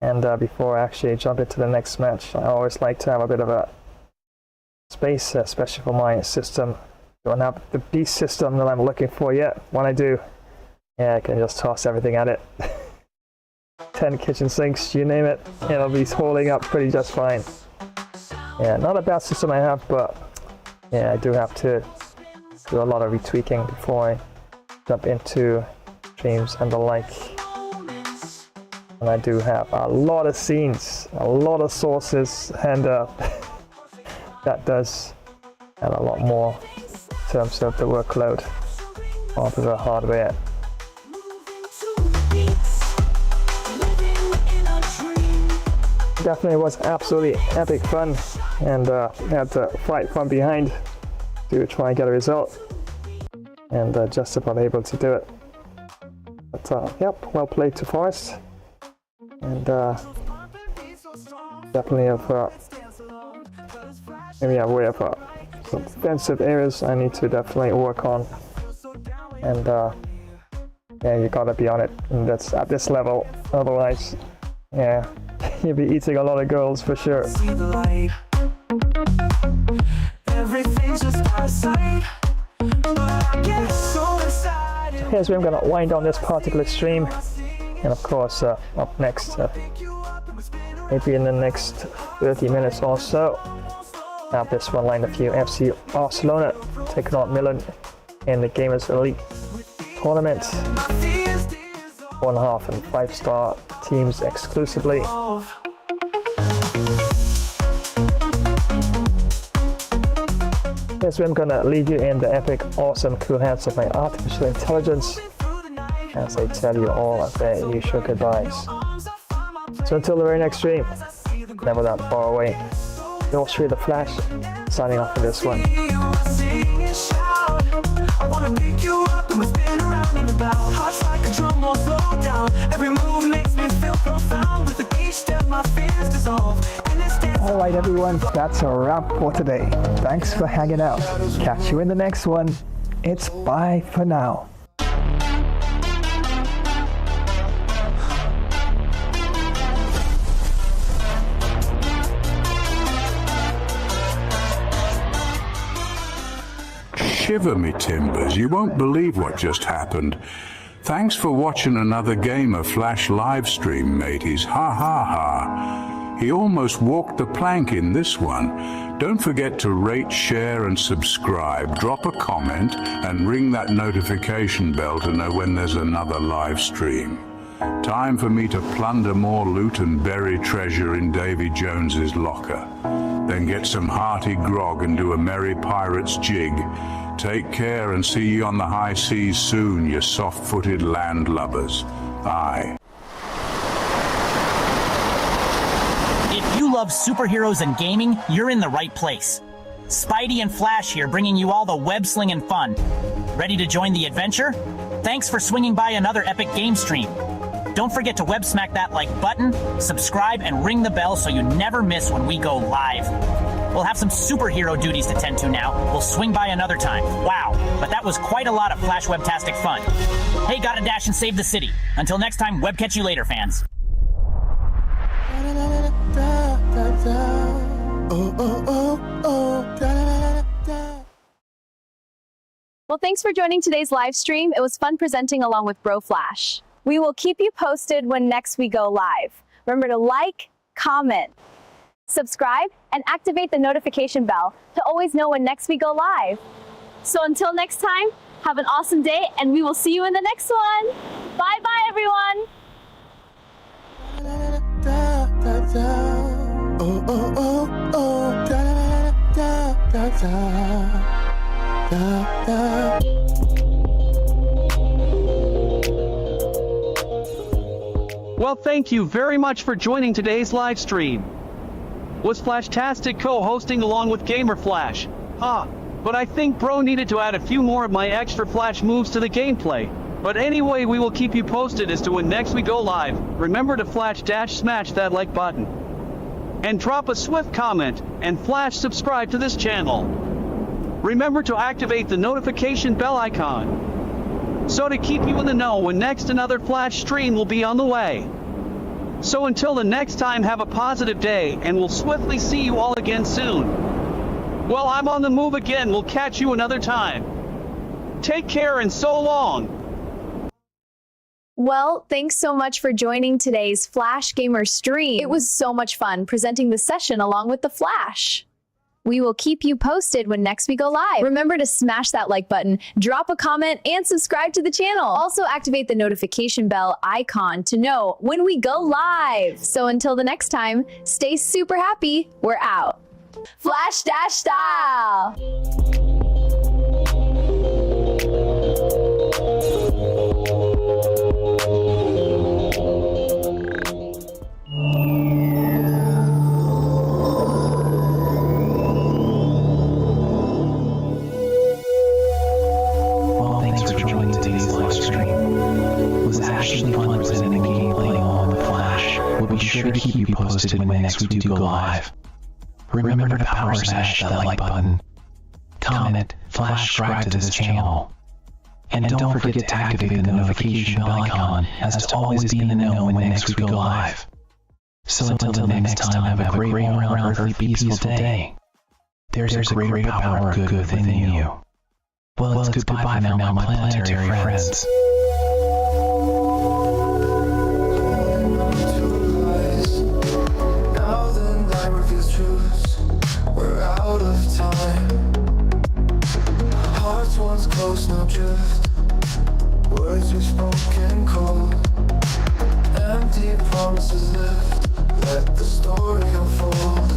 And before I actually jump into the next match, I always like to have a bit of a space, especially for my system. Don't have the beast system that I'm looking for yet. When I do, yeah, I can just toss everything at it. 10 kitchen sinks, you name it, it'll be holding up pretty just fine. Yeah, not a bad system I have, but yeah, I do have to do a lot of retweaking before I jump into streams and the like. And I do have a lot of scenes, a lot of sources, and that does add a lot more in terms of the workload of the hardware. Definitely was absolutely epic fun, and had to fight from behind to try and get a result, and just about able to do it. But yep, well played to Forest, and definitely have maybe we have some defensive areas I need to definitely work on, and yeah, you gotta be on it, and that's at this level, otherwise, yeah. You'll be eating a lot of goals for sure. Here's where I'm going to wind down this particular stream. And of course, up next, maybe in the next 30 minutes or so, I have this one lined up for you. FC Barcelona taking on Milan in the Gamers Elite Tournament. 1.5 and 5-star teams exclusively. Here's where I'm gonna leave you in the epic, awesome, cool hands of my artificial intelligence as I tell you all of their usual goodbyes. So until the very next stream, never that far away, yours truly the Flash, signing off for this one. I wanna pick you up and we spin around and about. Hearts like a drum, won't slow down. Every move makes me feel profound. With each step, my fears dissolve. Alright everyone, that's a wrap for today. Thanks for hanging out. Catch you in the next one. It's bye for now. Shiver me timbers, you won't believe what just happened. Thanks for watching another game of Flash live stream, mateys. Ha ha ha. He almost walked the plank in this one. Don't forget to rate, share and subscribe. Drop a comment and ring that notification bell to know when there's another live stream. Time for me to plunder more loot and bury treasure in Davy Jones's locker. Then get some hearty grog and do a merry pirate's jig. Take care and see you on the high seas soon, you soft-footed landlubbers. Aye. If you love superheroes and gaming, you're in the right place. Spidey and Flash here, bringing you all the web-slinging fun. Ready to join the adventure? Thanks for swinging by another epic game stream. Don't forget to web smack that like button, subscribe, and ring the bell so you never miss when we go live. We'll have some superhero duties to tend to now. We'll swing by another time. Wow, but that was quite a lot of Flash Webtastic fun. Hey, gotta dash and save the city. Until next time, web catch you later, fans. Well, thanks for joining today's live stream. It was fun presenting along with Bro Flash. We will keep you posted when next we go live. Remember to like, comment, subscribe, and activate the notification bell to always know when next we go live. So until next time, have an awesome day, and we will see you in the next one. Bye-bye, everyone. Well, thank you very much for joining today's live stream. Was Flashtastic co-hosting along with Gamer Flash? But I think Bro needed to add a few more of my extra Flash moves to the gameplay. But anyway, we will keep you posted as to when next we go live. Remember to smash that like button. And drop a swift comment, and Flash subscribe to this channel. Remember to activate the notification bell icon, so to keep you in the know when next another Flash stream will be on the way. So until the next time, have a positive day, and we'll swiftly see you all again soon. Well, I'm on the move again. We'll catch you another time. Take care and so long. Well, thanks so much for joining today's Flash Gamer stream. It was so much fun presenting the session along with the Flash. We will keep you posted when next we go live. Remember to smash that like button, drop a comment, and subscribe to the channel. Also activate the notification bell icon to know when we go live. So until the next time, stay super happy. We're out. Flash Dash style. Actually fun presenting the gameplay on the Flash. We'll be sure to keep you posted when next we do go live. Remember to power smash that like button, comment, Flash subscribe to this channel, and don't forget to activate the notification bell icon as to always be in the know when next we go live. So until the next time, have a great all-around earthly peaceful day. There's a greater power of good within you. Well, it's goodbye for now, my planetary friends. Close, no drift. Words we spoken cold. Empty promises lift. Let the story unfold.